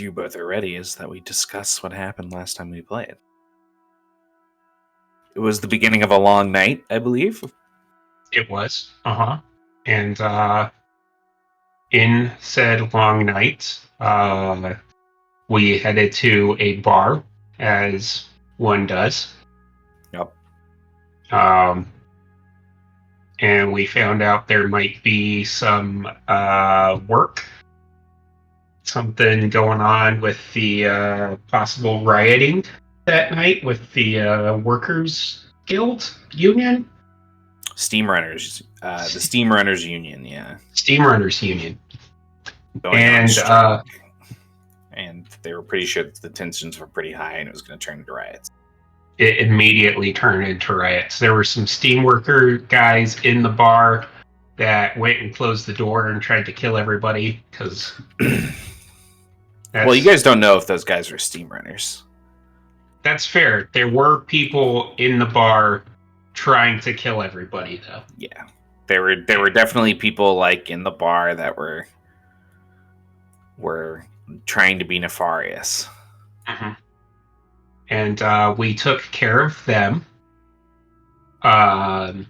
you both are ready, is that we discuss what happened last time we played. It was the beginning of a long night, I believe. It was. And in said long night, we headed to a bar, as one does. Yep. And we found out there might be some work, something going on with the possible rioting that night with the Workers Guild Union? Steam Runners. The Steam Runners Union, yeah. Steam Runners Union. Going on strike. And they were pretty sure that the tensions were pretty high and it was going to turn into riots. It immediately turned into riots. There were some steam worker guys in the bar that went and closed the door and tried to kill everybody because... Well, you guys don't know if those guys are steam runners. That's fair. There were people in the bar trying to kill everybody, though. Yeah. There were definitely people like in the bar that were trying to be nefarious. Mm-hmm. And we took care of them. One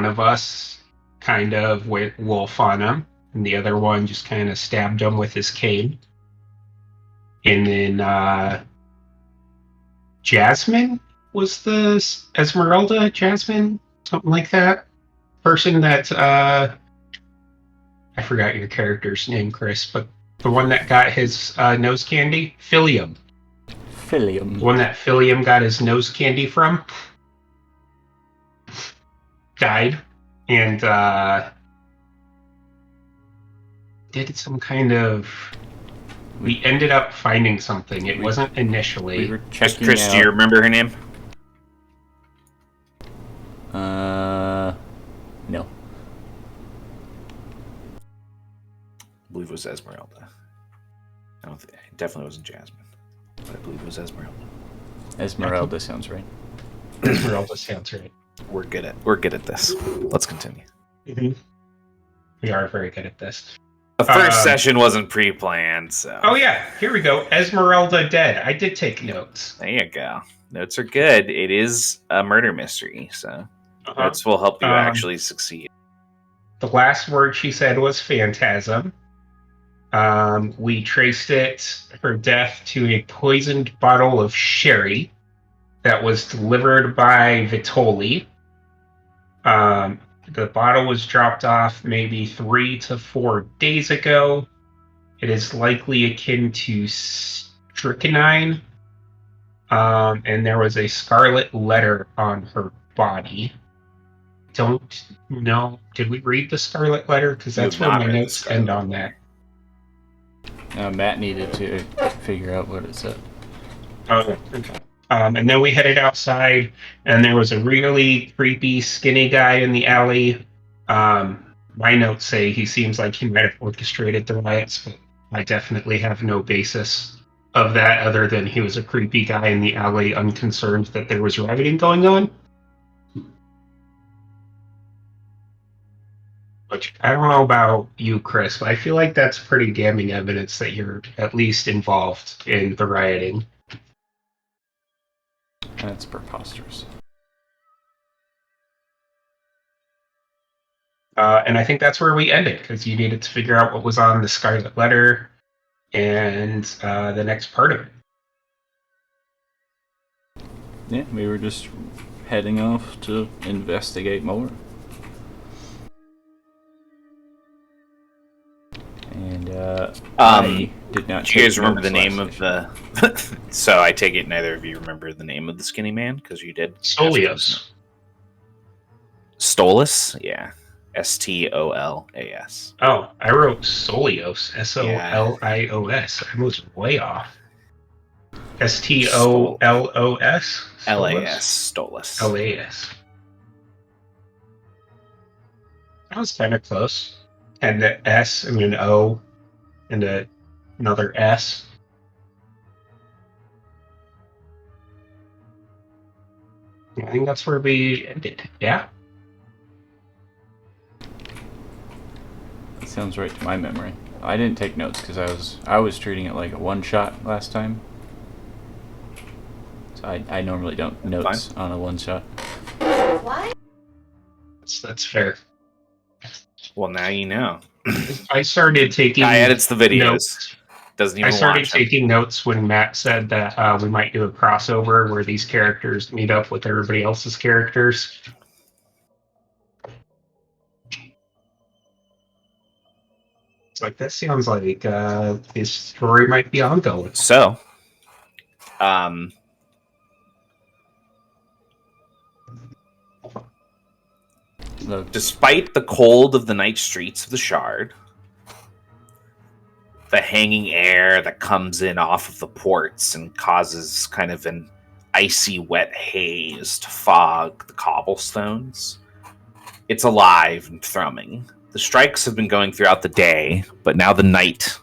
of us kind of went wolf on them, and the other one just kind of stabbed him with his cane. And then Jasmine was the Esmeralda Jasmine, something like that. Person that I forgot your character's name, Chris, but the one that got his nose candy, Philium. The one that Philium got his nose candy from died, and did some kind of... We ended up finding something. It wasn't initially. We were checking Chris, do you remember her name? No. I believe it was Esmeralda. It definitely wasn't Jasmine, but I believe it was Esmeralda. Esmeralda sounds right. Esmeralda sounds right. We're good at this. Let's continue. Mm-hmm. We are very good at this. The first session wasn't pre-planned, so... Oh yeah, here we go. Esmeralda dead. I did take notes. There you go. Notes are good. It is a murder mystery, so notes will help you actually succeed. The last word she said was phantasm. We traced her death to a poisoned bottle of sherry that was delivered by Vitoli. The bottle was dropped off maybe 3 to 4 days ago. It is likely akin to strychnine. And there was a scarlet letter on her body. Don't know. Did we read the scarlet letter? Because that's where my notes end on that. Matt needed to figure out what it said. Oh, okay. And then we headed outside, and there was a really creepy, skinny guy in the alley. My notes say he seems like he might have orchestrated the riots, but I definitely have no basis of that other than he was a creepy guy in the alley, unconcerned that there was rioting going on. Which, I don't know about you, Chris, but I feel like that's pretty damning evidence that you're at least involved in the rioting. That's preposterous. And I think that's where we ended, because you needed to figure out what was on the Scarlet Letter and the next part of it. Yeah, we were just heading off to investigate more. And I did not. Do you guys remember the name of the? So I take it neither of you remember the name of the skinny man, because you did. Stolios. Stolas, yeah. Stolas. Oh, I wrote Solios. Solios. I was way off. Stolos. LAS. Stolas. LAS. That was kind of close. And an S and an O and another S. I think that's where we ended. Yeah? That sounds right to my memory. I didn't take notes because I was treating it like a one shot last time. So I normally don't notes on a one shot. What? That's fair. Well, now you know. I started taking. Guy edits the videos. Notes. Doesn't even I started watch them. taking notes when Matt said that we might do a crossover where these characters meet up with everybody else's characters. It's like, that sounds like this story might be ongoing. So, despite the cold of the night streets of the Shard, the hanging air that comes in off of the ports and causes kind of an icy, wet haze to fog the cobblestones, it's alive and thrumming. The strikes have been going throughout the day, but now the night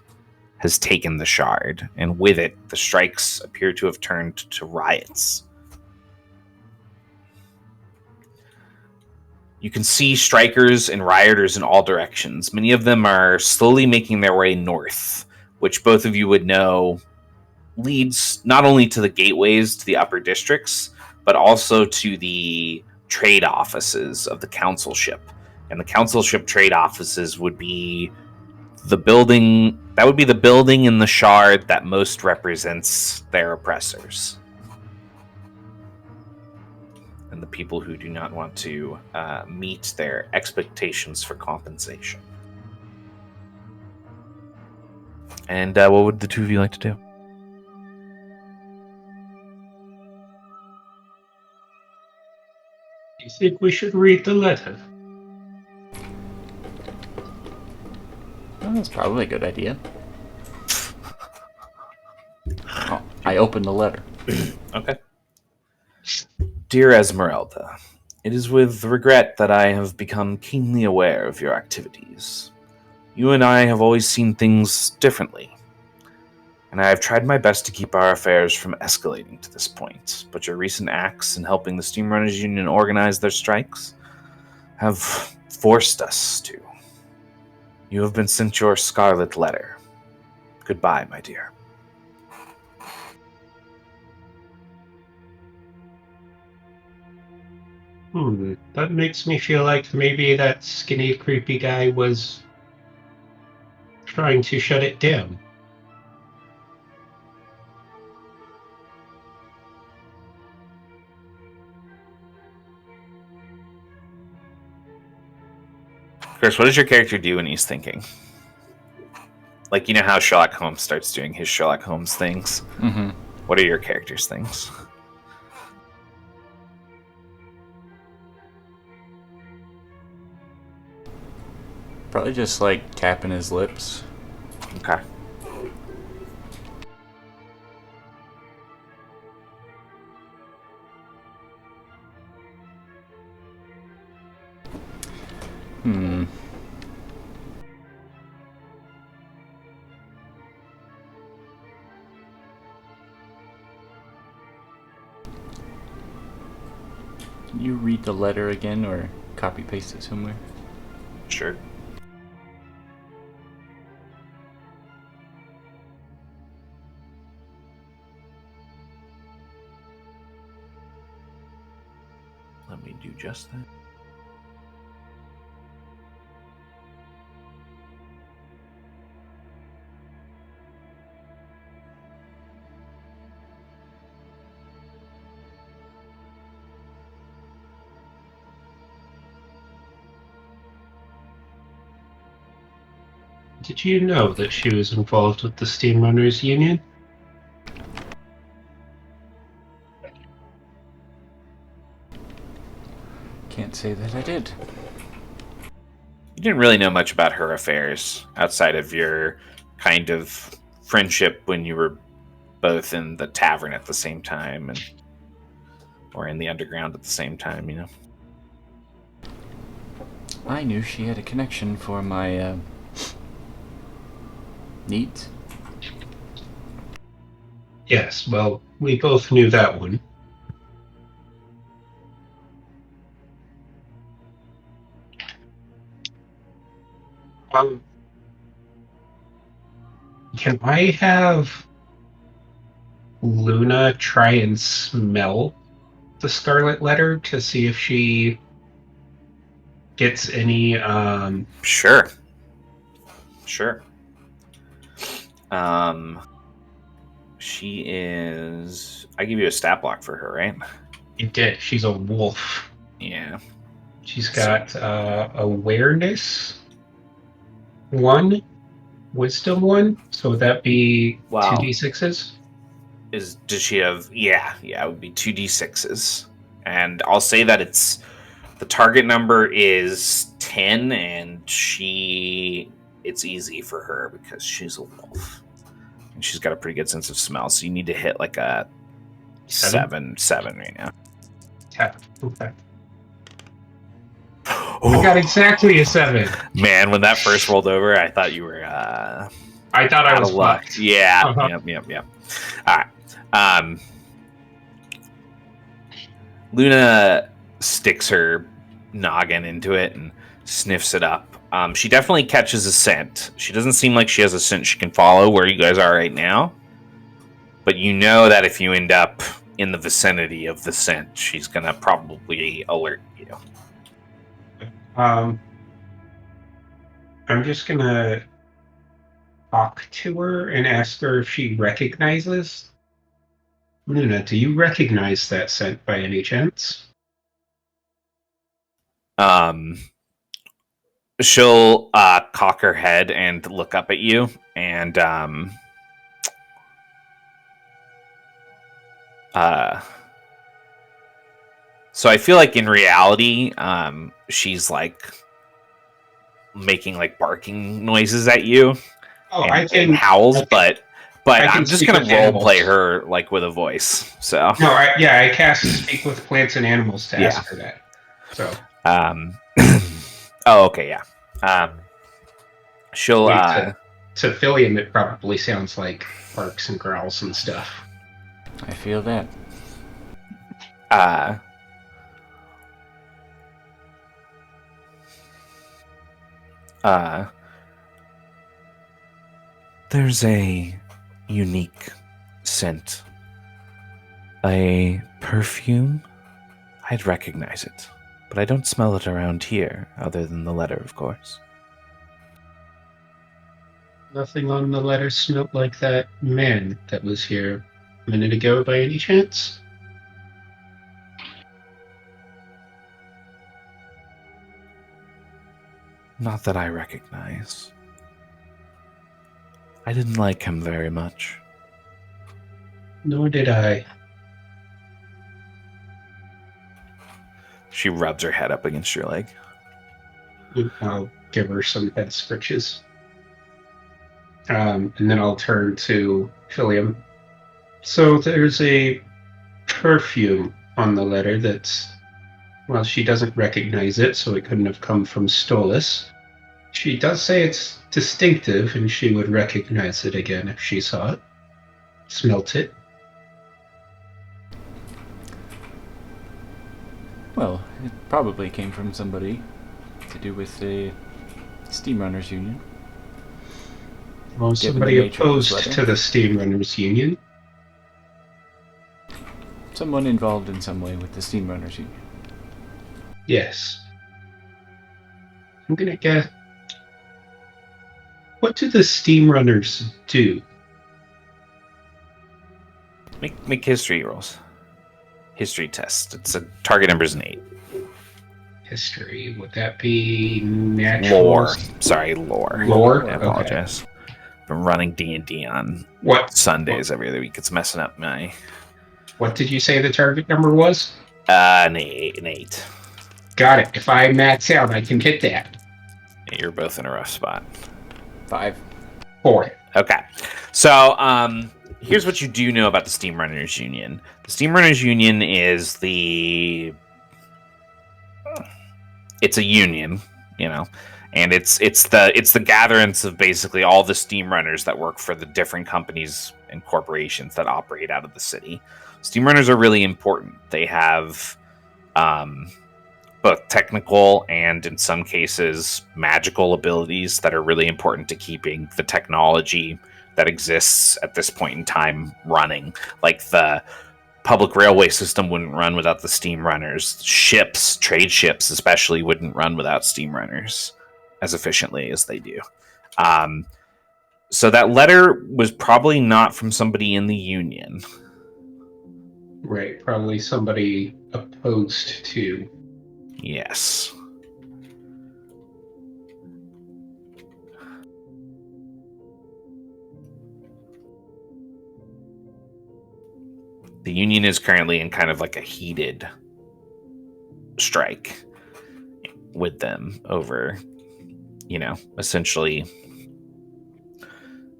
has taken the Shard, and with it, the strikes appear to have turned to riots. You can see strikers and rioters in all directions. Many of them are slowly making their way north, which both of you would know leads not only to the gateways to the upper districts, but also to the trade offices of the councilship. And the councilship trade offices would be the building in the Shard that most represents their oppressors. And the people who do not want to meet their expectations for compensation. And what would the two of you like to do? You think we should read the letter? Well, that's probably a good idea. Oh, I opened the letter. Okay. Dear Esmeralda, it is with regret that I have become keenly aware of your activities. You and I have always seen things differently, and I have tried my best to keep our affairs from escalating to this point, but your recent acts in helping the Steamrunners Union organize their strikes have forced us to. You have been sent your Scarlet letter. Goodbye, my dear. That makes me feel like maybe that skinny, creepy guy was trying to shut it down. Chris, what does your character do when he's thinking? Like, you know how Sherlock Holmes starts doing his Sherlock Holmes things? Mm-hmm. What are your character's things? Probably just like tapping his lips. Okay. Can you read the letter again or copy paste it somewhere? Sure. Let me do just that. Did you know that she was involved with the Steamrunners Union? Can't say that I did. You didn't really know much about her affairs outside of your kind of friendship when you were both in the tavern at the same time or in the underground at the same time, you know? I knew she had a connection for my needs. Yes, well, we both knew that one. Can I have Luna try and smell the Scarlet Letter to see if she gets any? Sure. Sure. She is. I give you a stat block for her, right? It did. She's a wolf. Yeah. She's got awareness 1, wisdom 1. So would that be Wow. 2d6s? Does she have? Yeah. It would be 2d6s, and I'll say that the target number is 10, and it's easy for her because she's a wolf, and she's got a pretty good sense of smell. So you need to hit like a 7 right now. Yeah. Okay. I got exactly a 7. Man, when that first rolled over, I thought you were I thought I out was of luck. fucked. Yeah. Uh-huh. Yep. All right. Luna sticks her noggin into it and sniffs it up. She definitely catches a scent. She doesn't seem like she has a scent she can follow where you guys are right now. But you know that if you end up in the vicinity of the scent, she's going to probably alert you. I'm just going to talk to her and ask her if she recognizes. Luna, do you recognize that scent by any chance? She'll cock her head and look up at you, and so I feel like in reality, she's like making like barking noises at you. Oh, and howls, but I'm just gonna role play animals. her like with a voice. So No, I cast Speak with Plants and Animals to ask her that. So oh, okay, yeah. She'll to Philium, it probably sounds like barks and growls and stuff. I feel that. There's a unique scent. A perfume? I'd recognize it, but I don't smell it around here, other than the letter, of course. Nothing on the letter smelled like that man that was here a minute ago by any chance? Not that I recognize. I didn't like him very much. Nor did I. She rubs her head up against your leg. I'll give her some head scritches. And then I'll turn to Philium. So there's a perfume on the letter that's, well, she doesn't recognize it, so it couldn't have come from Stolas. She does say it's distinctive, and she would recognize it again if she saw it, smelt it. Well, it probably came from somebody to do with the Steam Runners Union. Well, somebody opposed to the Steam Runners Union. Someone involved in some way with the Steam Runners Union. Yes. I'm gonna guess. What do the Steam Runners do? Make history rolls. History test. It's a target number's an 8. History. Would that be natural? Lore. Sorry, lore. Lore? I apologize. Been running D&D on Sundays every other week. It's messing up my... What did you say the target number was? An 8. Got it. If I max out, I can hit that. You're both in a rough spot. 5. 4. Okay. So, here's what you do know about the Steam Runners Union. The Steam Runners Union is it's a union, you know, and it's the gatherance of basically all the steam runners that work for the different companies and corporations that operate out of the city. Steam runners are really important. They have both technical and, in some cases, magical abilities that are really important to keeping the technology that exists at this point in time running. Like the public railway system wouldn't run without the steam runners. Ships, trade ships especially, wouldn't run without steam runners as efficiently as they do. So that letter was probably not from somebody in the Union. Right, probably somebody opposed to. Yes. The Union is currently in kind of like a heated strike with them over, essentially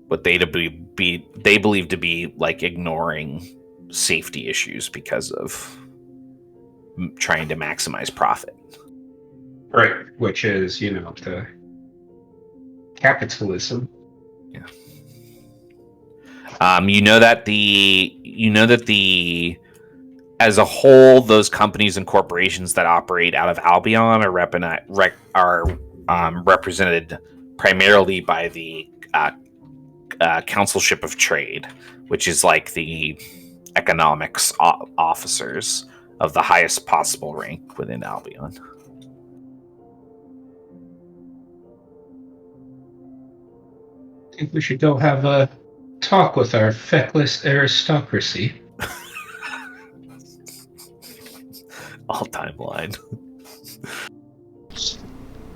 what they believe to be like ignoring safety issues because of trying to maximize profit. Right, which is, the capitalism. Yeah. That the as a whole, those companies and corporations that operate out of Albion are represented primarily by the Councilship of Trade, which is like the economics officers of the highest possible rank within Albion. I think we should go have a talk with our feckless aristocracy. All timeline.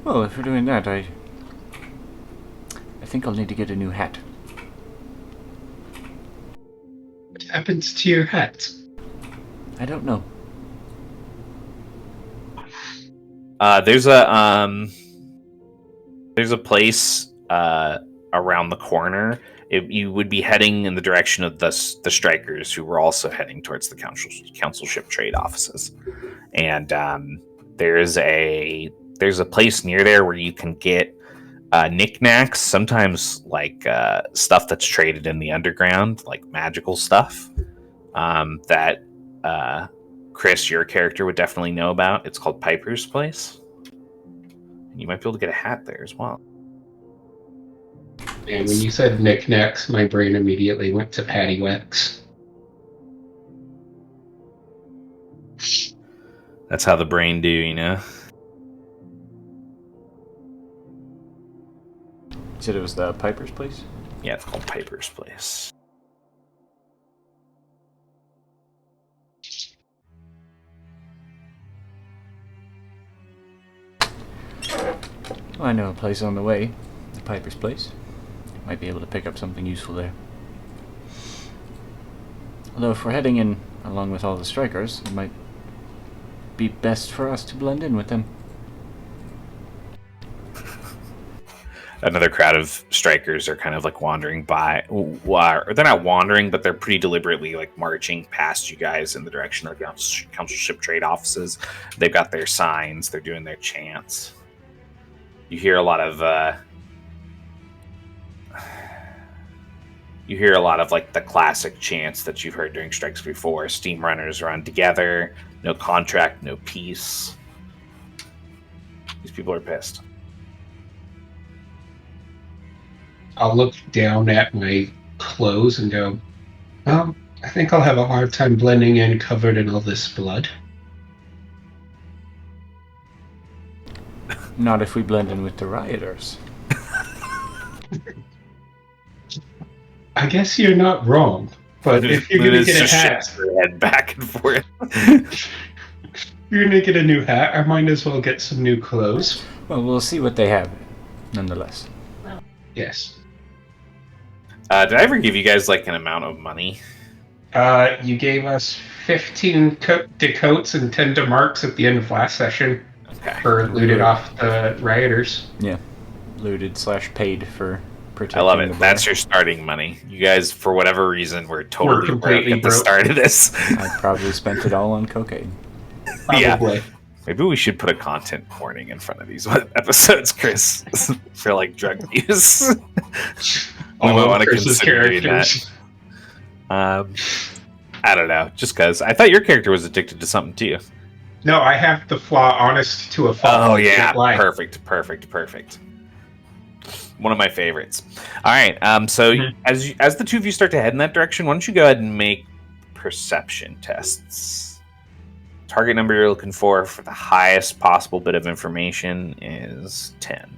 Well, if we're doing that, I think I'll need to get a new hat. What happens to your hat? I don't know. There's a place around the corner. You would be heading in the direction of the strikers, who were also heading towards the councilship trade offices. And there's a place near there where you can get knickknacks, sometimes like stuff that's traded in the underground, like magical stuff that Chris, your character, would definitely know about. It's called Piper's Place. And you might be able to get a hat there as well. And when you said knickknacks, my brain immediately went to paddywhacks. That's how the brain do, You said it was the Piper's Place? Yeah, it's called Piper's Place. Well, I know a place on the way. The Piper's Place. Might be able to pick up something useful there. Although if we're heading in along with all the strikers, it might be best for us to blend in with them. Another crowd of strikers are kind of like wandering by. Or they're not wandering, but they're pretty deliberately like marching past you guys in the direction of the councilship trade offices. They've got their signs. They're doing their chants. You hear a lot of like the classic chants that you've heard during strikes before. Steam runners run together. No contract, no peace. These people are pissed. I'll look down at my clothes and go, I think I'll have a hard time blending in covered in all this blood. Not if we blend in with the rioters. I guess you're not wrong, but if you're going to get a hat, head back and forth. if you're going to get a new hat, I might as well get some new clothes. Well, we'll see what they have, nonetheless. Yes. Did I ever give you guys like an amount of money? You gave us 15 decoats and 10 demarks at the end of last session. Okay. For looted off the rioters. Yeah. Looted/paid for protecting I love it. the bar. That's your starting money. You guys, for whatever reason, were totally completely broke at the broke. start of this. I probably spent it all on cocaine. Probably. Yeah. Maybe we should put a content warning in front of these episodes, Chris, for like drug use. We might want to consider doing that. I don't know, just because I thought your character was addicted to something too. No, I have the flaw honest to a fault. Oh yeah, Can't lie. perfect. One of my favorites. All right. So as the two of you start to head in that direction, why don't you go ahead and make perception tests? Target number you're looking for the highest possible bit of information is 10.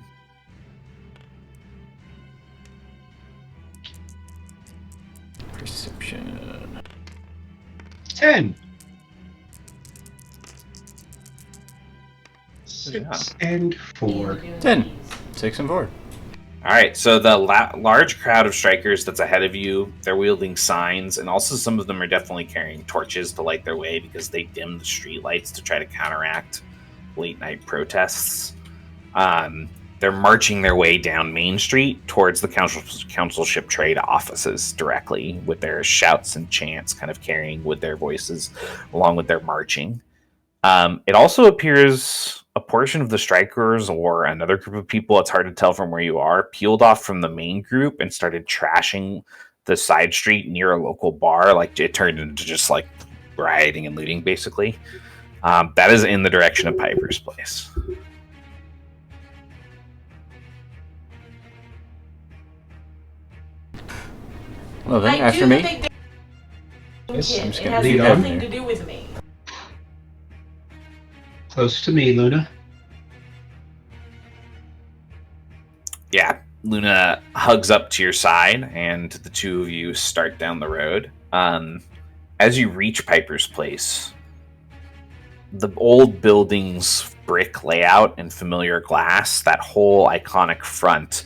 Perception. 10. 6 and 4. 10. 6 and 4. All right, so the large crowd of strikers that's ahead of you, they're wielding signs, and also some of them are definitely carrying torches to light their way because they dim the street lights to try to counteract late-night protests. They're marching their way down Main Street towards the councilship trade offices directly, with their shouts and chants kind of carrying with their voices along with their marching. It also appears a portion of the strikers or another group of people, it's hard to tell from where you are, peeled off from the main group and started trashing the side street near a local bar. Like, it turned into just like rioting and looting, basically. That is in the direction of Piper's Place. Well then, after me. Yes, I'm just It gonna has lead on nothing there. to do with me. Close to me, Luna. Yeah, Luna hugs up to your side, and the two of you start down the road. As you reach Piper's Place, the old building's brick layout and familiar glass, that whole iconic front,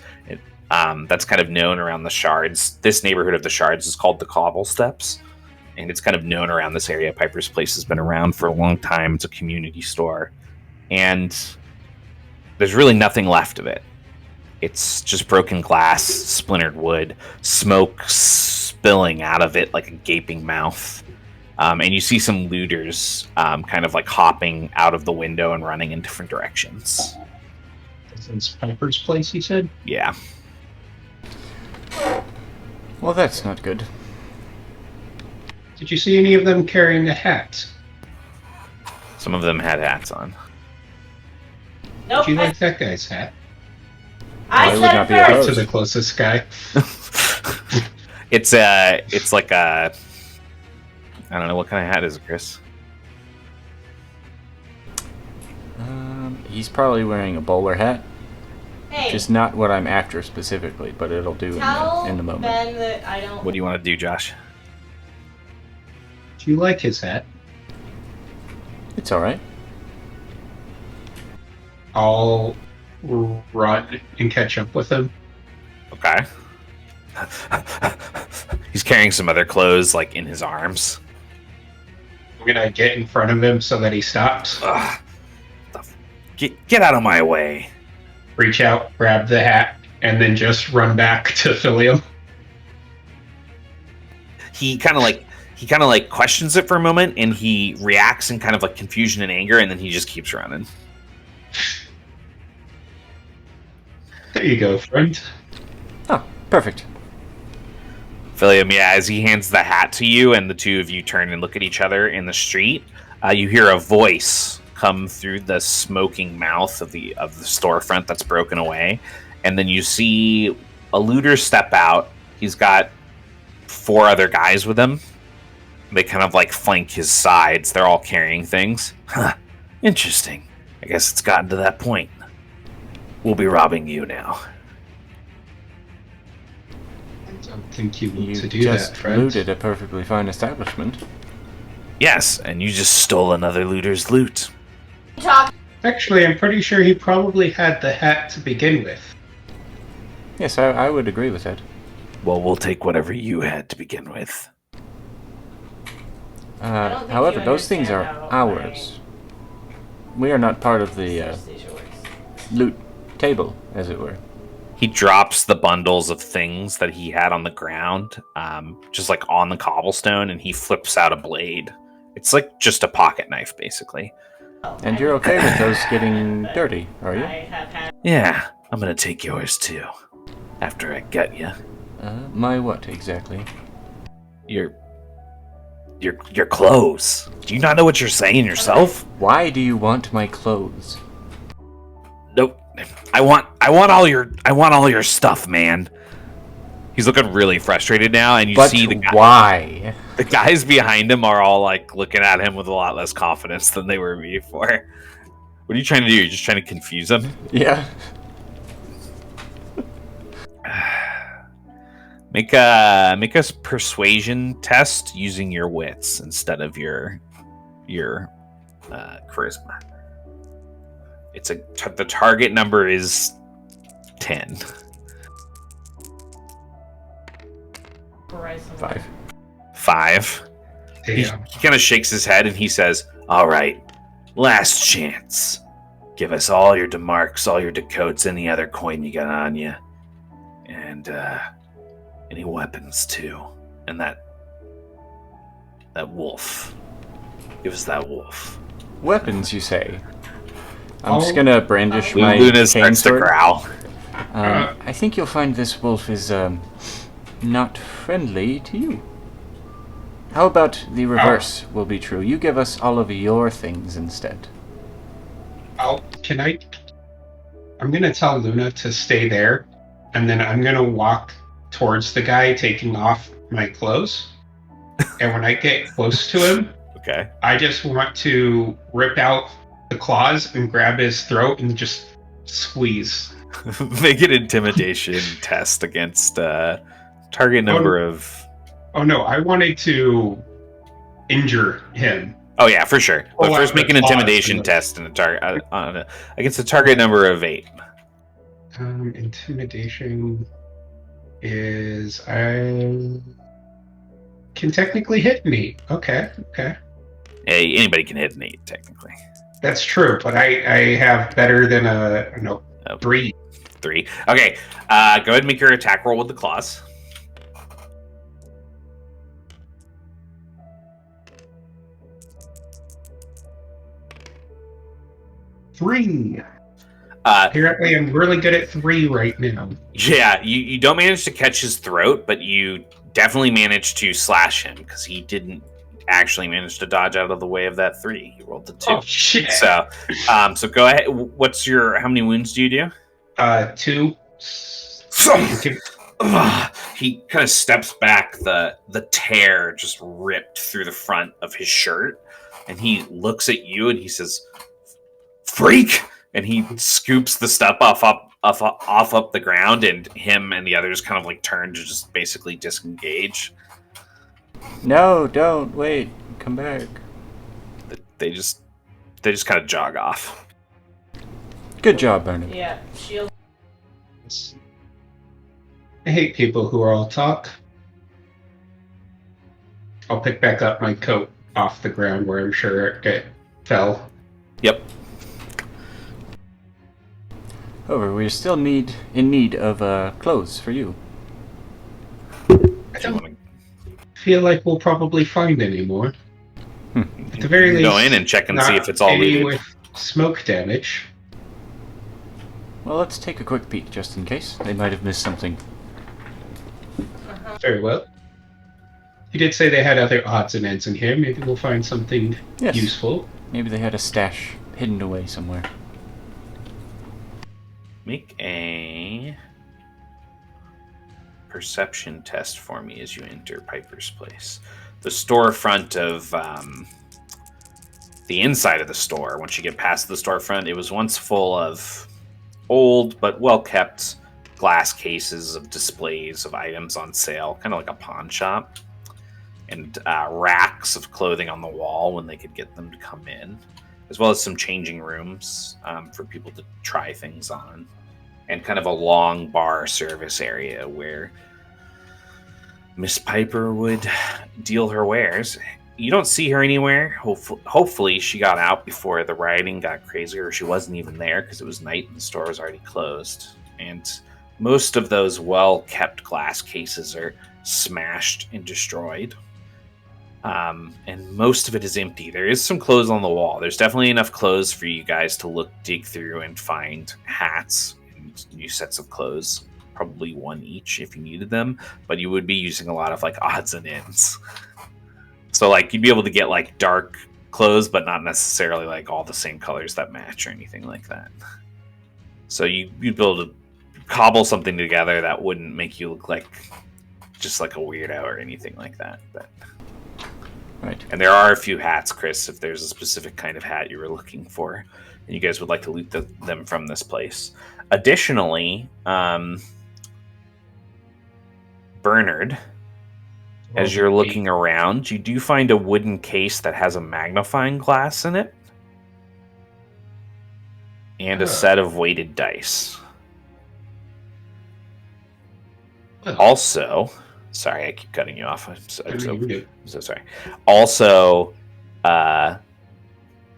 that's kind of known around the Shards. This neighborhood of the Shards is called the Cobble Steps, and it's kind of known around this area. Piper's Place has been around for a long time. It's a community store, and there's really nothing left of it. It's just broken glass, splintered wood, smoke spilling out of it like a gaping mouth. And you see some looters kind of like hopping out of the window and running in different directions. This is Piper's Place, you said? Yeah. Well, that's not good. Did you see any of them carrying a hat? Some of them had hats on. Nope. Did you like that guy's hat? I I would said not be first. opposed. To the closest guy. It's like a, I don't know, what kind of hat is it, Chris? He's probably wearing a bowler hat. Hey, Just not what I'm after specifically, but it'll do tell in the moment. Ben that I don't. What do you want to do, Josh? Do you like his hat? It's alright. I'll run and catch up with him. Okay. He's carrying some other clothes, like, in his arms. I'm gonna get in front of him so that he stops. Ugh. Get out of my way. Reach out, grab the hat, and then just run back to Philium. He kind of like questions it for a moment, and he reacts in kind of like confusion and anger, and then he just keeps running. There you go, friend. Oh, perfect. Philium, yeah, as he hands the hat to you, and the two of you turn and look at each other in the street, you hear a voice come through the smoking mouth of the storefront that's broken away, and then you see a looter step out. He's got 4 other guys with him. They kind of like flank his sides. They're all carrying things. Huh. Interesting. I guess it's gotten to that point. We'll be robbing you now. I don't think you You need to do just that, friend. looted a perfectly fine establishment. Yes, and you just stole another looter's loot. Talk. Actually, I'm pretty sure he probably had the hat to begin with. Yes, I would agree with that. Well, we'll take whatever you had to begin with. don't think However, you those things are understand how ours. We are not part of the Station works. loot table, as it were. He drops the bundles of things that he had on the ground, just like on the cobblestone, and he flips out a blade. It's like just a pocket knife, basically. And you're okay with those getting dirty, are you? I have had. Yeah, I'm gonna take yours too. After I gut you. My what, exactly? Your clothes. Do you not know what you're saying yourself? Why do you want my clothes? Nope. I want all your stuff, man. He's looking really frustrated now, and you see why? The guys behind him are all like looking at him with a lot less confidence than they were before. What are you trying to do? You're just trying to confuse them? Yeah. Make a persuasion test using your wits instead of your charisma. The target number is 10. 5. He kind of shakes his head and he says, "All right, last chance. Give us all your demarks, all your decotes, any other coin you got on you, and any weapons too. And that wolf. Give us that wolf." Weapons, you say? I'm just gonna brandish my Luna cane starts to sword. growl. I think you'll find this wolf is not friendly to you. How about the reverse will be true? You give us all of your things instead. I'm gonna tell Luna to stay there, and then I'm gonna walk towards the guy taking off my clothes. And when I get close to him, Okay. I just want to rip out the claws and grab his throat and just squeeze. Make an intimidation test against target number of... Oh no, I wanted to injure him. Oh yeah, for sure. But Oh, first wow, make an the claws intimidation and the- test and against a target number of 8. Intimidation is I can technically hit me. Okay. Hey, anybody can hit an 8, technically. That's true, but I have better than a 3. 3. Okay, go ahead and make your attack roll with the claws. Three. Apparently, I'm really good at 3 right now. Yeah, you don't manage to catch his throat, but you definitely managed to slash him because he didn't actually manage to dodge out of the way of that 3. He rolled the 2. Oh shit! So go ahead. How many wounds do you do? 2. He kind of steps back. The tear just ripped through the front of his shirt, and he looks at you and he says, "Freak!" And he scoops the stuff off up the ground, and him and the others kind of like turn to just basically disengage. No, don't wait. Come back. They just kind of jog off. Good job, Bernard. Yeah, shield. I hate people who all talk. I'll pick back up my coat off the ground where I'm sure it fell. Yep. However, we're still in need of clothes for you. I don't feel like we'll probably find any more. At the very least, go in and check and see if it's all any looted. with smoke damage. Well, let's take a quick peek just in case. They might have missed something. Very well. You did say they had other odds and ends in here. Maybe we'll find something Yes. useful. Maybe they had a stash hidden away somewhere. Make a perception test for me as you enter Piper's Place. The storefront of the inside of the store, once you get past the storefront, it was once full of old but well-kept glass cases of displays of items on sale, kind of like a pawn shop, and racks of clothing on the wall when they could get them to come in, as well as some changing rooms for people to try things on, and kind of a long bar service area where Miss Piper would deal her wares. You don't see her anywhere. Hopefully she got out before the rioting got crazy, or she wasn't even there because it was night and the store was already closed. And most of those well-kept glass cases are smashed and destroyed. And most of it is empty. There is some clothes on the wall. There's definitely enough clothes for you guys to dig through and find hats and new sets of clothes. Probably one each if you needed them, but you would be using a lot of like odds and ends. So like you'd be able to get like dark clothes, but not necessarily like all the same colors that match or anything like that. So you'd be able to cobble something together that wouldn't make you look like just like a weirdo or anything like that. But Right. and there are a few hats, Chris, if there's a specific kind of hat you were looking for, and you guys would like to loot them from this place. Additionally, Bernard, as you're looking around, you do find a wooden case that has a magnifying glass in it and a set of weighted dice. Also, sorry, I keep cutting you off. I'm so sorry. Also,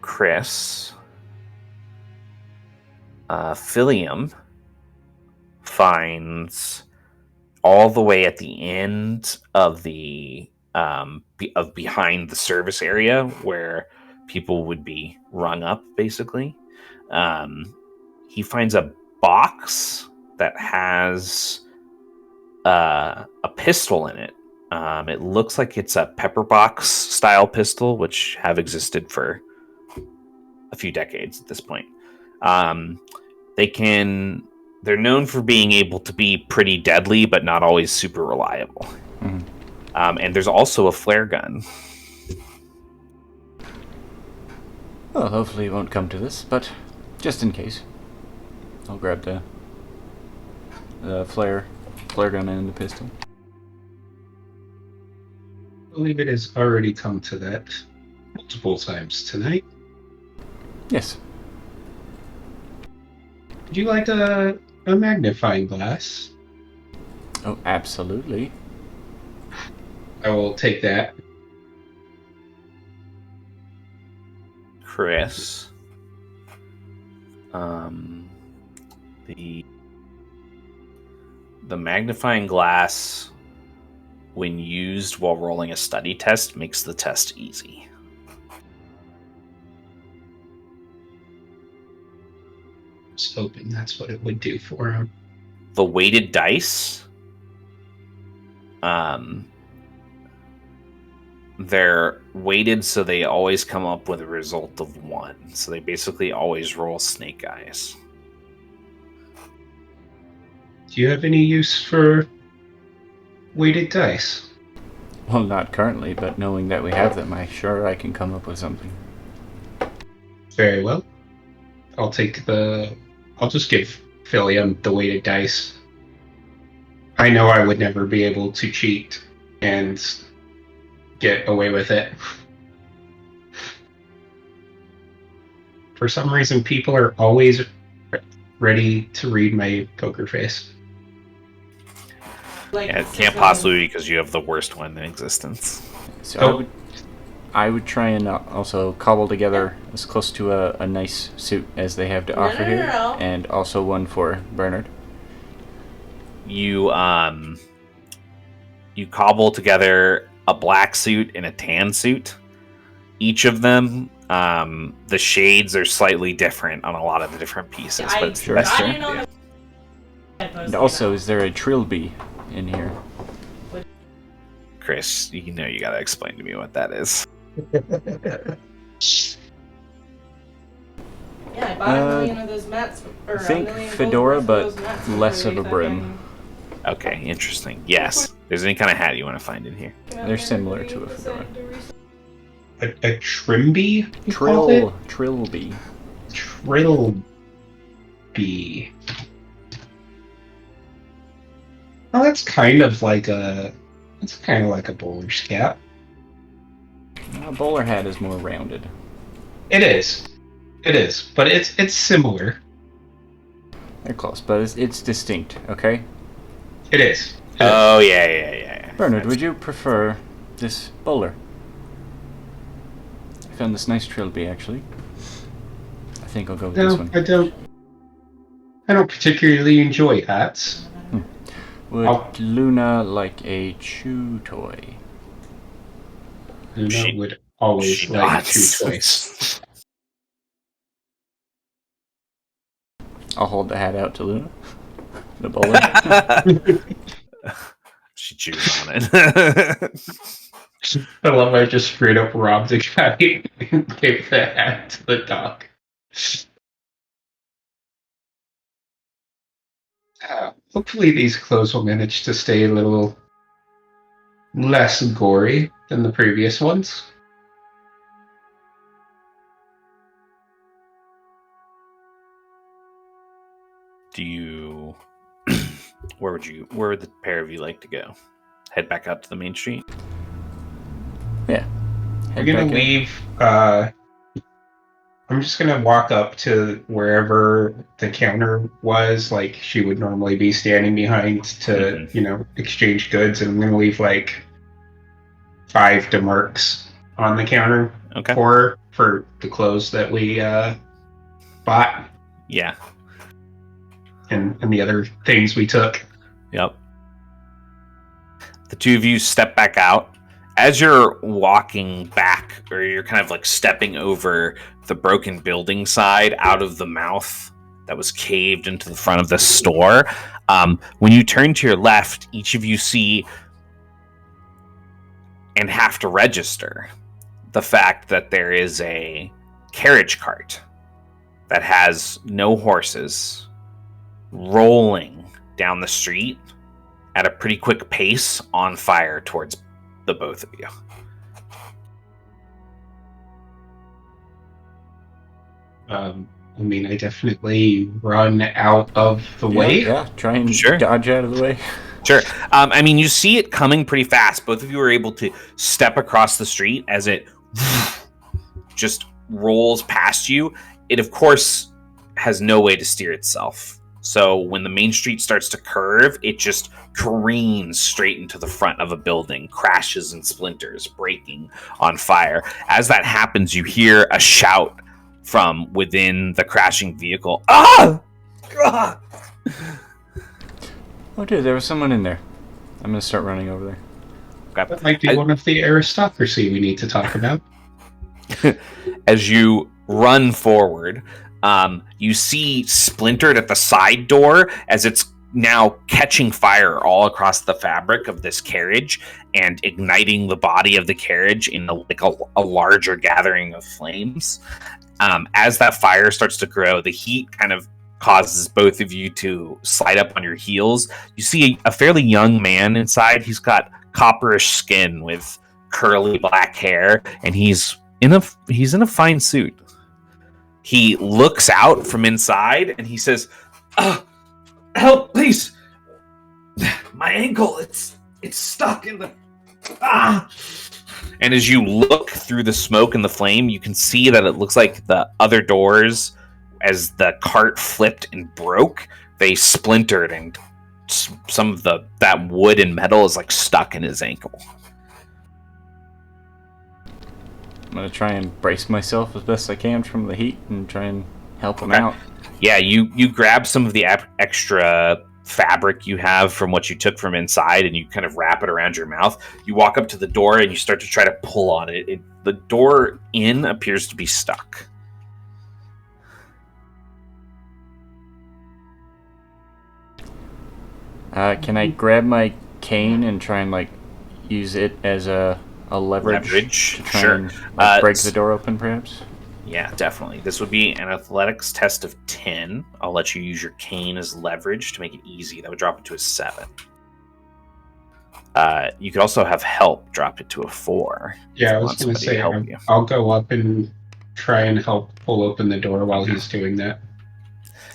Chris, Philium finds all the way at the end of the behind the service area where people would be rung up, basically. He finds a box that has a pistol in it. It looks like it's a pepper box style pistol, which have existed for a few decades at this point. They're known for being able to be pretty deadly, but not always super reliable. Mm-hmm. And there's also a flare gun. Well, hopefully it won't come to this, but just in case, I'll grab the flare gun and the pistol. I believe it has already come to that multiple times tonight. Yes. Would you like a magnifying glass? Oh, absolutely. I will take that. Chris, the magnifying glass, when used while rolling a study test, makes the test easy. I was hoping that's what it would do for him. The weighted dice, they're weighted so they always come up with a result of 1. So they basically always roll snake eyes. Do you have any use for weighted dice? Well, not currently, but knowing that we have them, I can come up with something. Very well. I'll just give Philium the weighted dice. I know I would never be able to cheat and get away with it. For some reason, people are always ready to read my poker face. Yeah, it can't possibly be because you have the worst one in existence. So I would try and also cobble together as close to a nice suit as they have to offer here, and also one for Bernard. You cobble together a black suit and a tan suit. Each of them, the shades are slightly different on a lot of the different pieces, but it's the best you can do. And also, is there a trilby in here? Chris, you gotta explain to me what that is. Yeah, I bought a million of those mats. Think fedora, but less of a brim. Okay, interesting. Yes. If there's any kind of hat you want to find in here. They're similar to a fedora. A trimby? Trilby. Trilby. Well, that's kind of like a bowler's cap. A bowler hat is more rounded. It is, but it's similar. They're close, but it's distinct. Okay. It is. Oh yeah. Bernard, would you prefer this bowler? I found this nice trilby, actually. I think I'll go with this one. I don't particularly enjoy hats. Would Luna like a chew toy? Luna would always like chew toys. I'll hold the hat out to Luna. The bowler. She chews on it. I love I just straight up robbed a guy and gave the hat to the dog. Hopefully these clothes will manage to stay a little less gory than the previous ones. Do you... where would the pair of you like to go? Head back out to the main street? Yeah. We're gonna leave. I'm just gonna walk up to wherever the counter was, like she would normally be standing behind to, exchange goods, and I'm gonna leave like 5 demerks on the counter for the clothes that we bought. Yeah. And the other things we took. Yep. The two of you step back out. As you're walking back, or you're kind of like stepping over the broken building side out of the mouth that was caved into the front of the store, when you turn to your left, each of you see and have to register the fact that there is a carriage cart that has no horses rolling down the street at a pretty quick pace on fire towards the both of you. I definitely run out of the way. Yeah, try and dodge out of the way. Sure. You see it coming pretty fast. Both of you are able to step across the street as it just rolls past you. It, of course, has no way to steer itself. So when the main street starts to curve, it just careens straight into the front of a building, crashes and splinters, breaking on fire. As that happens, you hear a shout from within the crashing vehicle. Ah! Ah! Oh, dude, there was someone in there. I'm going to start running over there. That might be one of the aristocracy we need to talk about. As you run forward, you see splintered at the side door as it's now catching fire all across the fabric of this carriage and igniting the body of the carriage in a larger gathering of flames. As that fire starts to grow, the heat kind of causes both of you to slide up on your heels. You see a fairly young man inside. He's got copperish skin with curly black hair, and he's in a fine suit. He looks out from inside and he says, "Help, please! My ankle, it's stuck in the And as you look through the smoke and the flame, you can see that it looks like the other doors, as the cart flipped and broke, they splintered, and some of that wood and metal is like stuck in his ankle. I'm going to try and brace myself as best I can from the heat and try and help him out. Yeah, you grab some of the extra fabric you have from what you took from inside, and you kind of wrap it around your mouth. You walk up to the door and you start to try to pull on it. The door in appears to be stuck. Can I grab my cane and try and use it as a leverage to try and break the door open, perhaps? Yeah, definitely. This would be an athletics test of 10. I'll let you use your cane as leverage to make it easy. That would drop it to a 7. You could also have help drop it to a 4. Yeah, I was going to say, I'll go up and try and help pull open the door while he's doing that.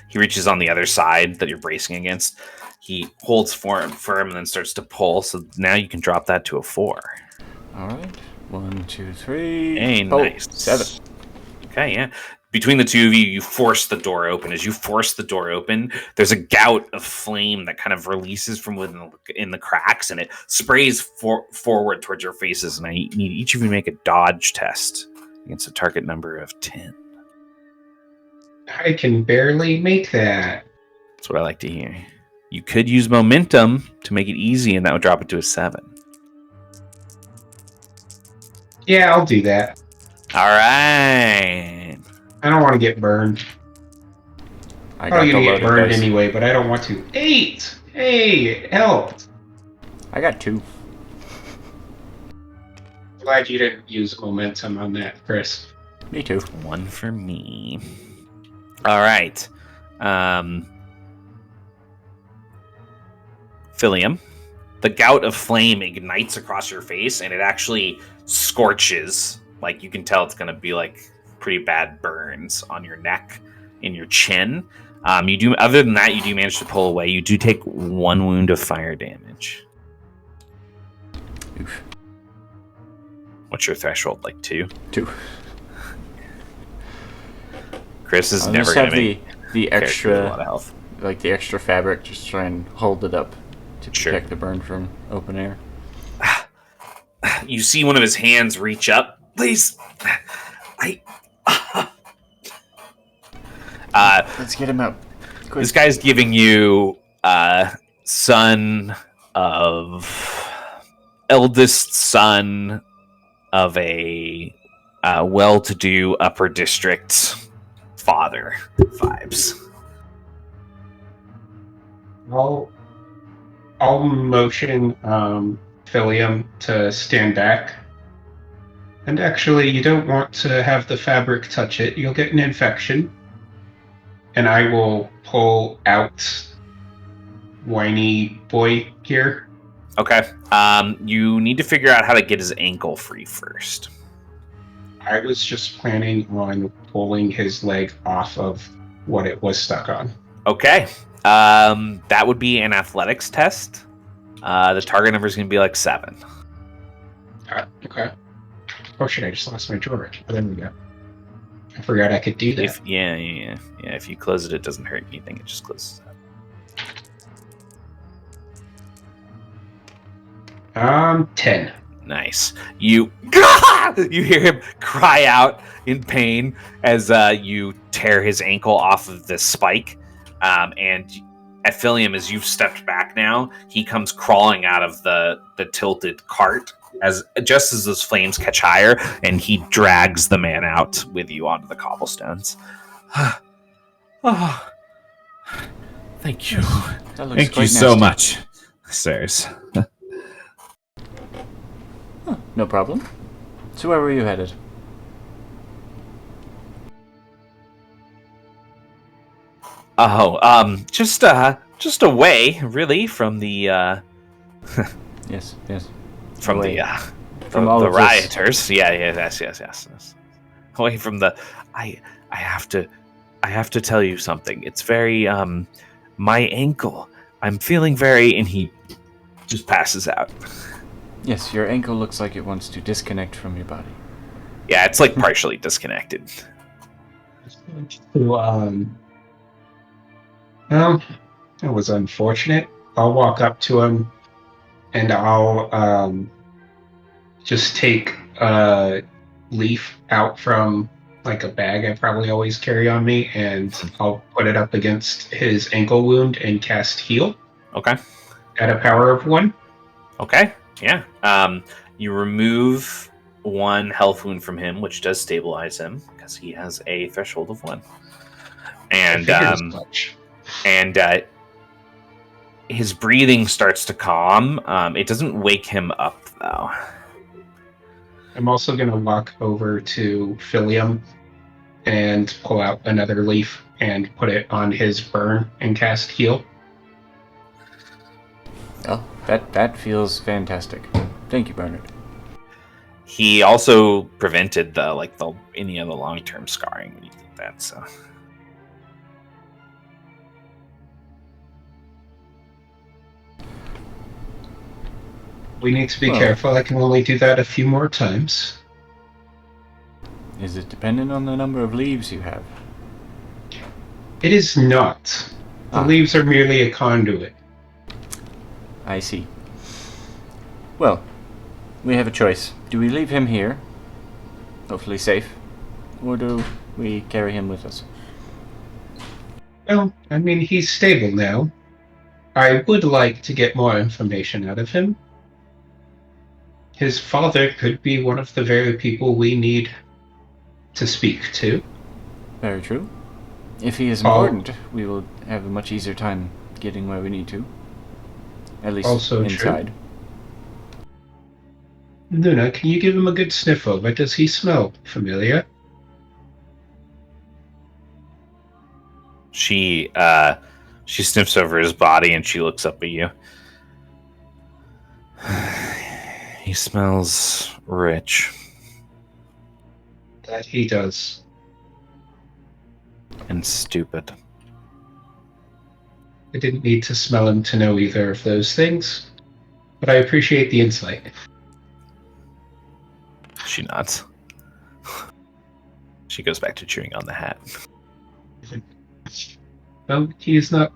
He reaches on the other side that you're bracing against. He holds firm and then starts to pull. So now you can drop that to a 4. All right. 1, 2, 3. Hey, nice. 7. Okay, yeah. Between the two of you, you force the door open. As you force the door open, there's a gout of flame that kind of releases from within the cracks, and it sprays forward towards your faces. And I need each of you to make a dodge test against a target number of 10. I can barely make that. That's what I like to hear. You could use momentum to make it easy, and that would drop it to a 7. Yeah, I'll do that. All right. I don't want to get burned. I got to get burned anyway, but I don't want to. 8! Hey, help! I got 2. Glad you didn't use momentum on that, Chris. Me too. 1 for me. All right. Philium, the gout of flame ignites across your face, and it actually scorches. Like, you can tell it's going to be like pretty bad burns on your neck, in your chin. You do. Other than that, you do manage to pull away. You do take 1 wound of fire damage. Oof. What's your threshold? Like 2? 2. Chris is I'll never just going have to make the character with a lot extra, of health. like the extra fabric, just try and hold it up to Sure. protect the burn from open air. You see one of his hands reach up. Please, Let's get him out. Quick. this guy's giving you son of eldest son of a well-to-do upper district father vibes. I'll motion Philium to stand back. And actually, you don't want to have the fabric touch it. You'll get an infection. And I will pull out whiny boy here. Okay. You need to figure out how to get his ankle free first. I was just planning on pulling his leg off of what it was stuck on. Okay. That would be an athletics test. The target number is going to be like 7. Okay. Oh shit, I just lost my drawer. Oh, there we go. I forgot I could do that. Yeah. If you close it, it doesn't hurt anything. It just closes up. 10. Nice. You hear him cry out in pain as you tear his ankle off of this spike. And at Philium, as you've stepped back now, he comes crawling out of the tilted cart just as those flames catch higher, and he drags the man out with you onto the cobblestones. Oh, thank you. That looks Thank quite you so nasty. much, sirs. No problem. So where were you headed? Just away, really, from the Yes. from Away. from all the of this. rioters. Yes. Away from the. I have to tell you something. It's very my ankle. I'm feeling very, and he just passes out. Yes, your ankle looks like it wants to disconnect from your body. Yeah, it's like partially disconnected. Well, it was unfortunate. I'll walk up to him and I'll just take a leaf out from like a bag I probably always carry on me, and I'll put it up against his ankle wound and cast heal Okay. at a power of 1. Okay. Yeah. You remove 1 health wound from him, which does stabilize him because he has a threshold of 1. I figured as much. And his breathing starts to calm. It doesn't wake him up, though. I'm also going to walk over to Philium and pull out another leaf and put it on his burn and cast heal. Oh, that feels fantastic. Thank you, Bernard. He also prevented any of the long-term scarring when he did that. So We need to be Well- careful. I can only do that a few more times. Is it dependent on the number of leaves you have? It is not. The Ah. leaves are merely a conduit. I see. Well, we have a choice. Do we leave him here, hopefully safe, or do we carry him with us? Well, I mean, he's stable now. I would like to get more information out of him. His father could be one of the very people we need to speak to. Very true. If he is Oh. important, we will have a much easier time getting where we need to. At least Also true. inside. Luna, can you give him a good sniff over? Does he smell familiar? she sniffs over his body and she looks up at you. He smells rich That he does. and stupid. I didn't need to smell him to know either of those things, but I appreciate the insight. She nods. She goes back to chewing on the hat. Well, he's not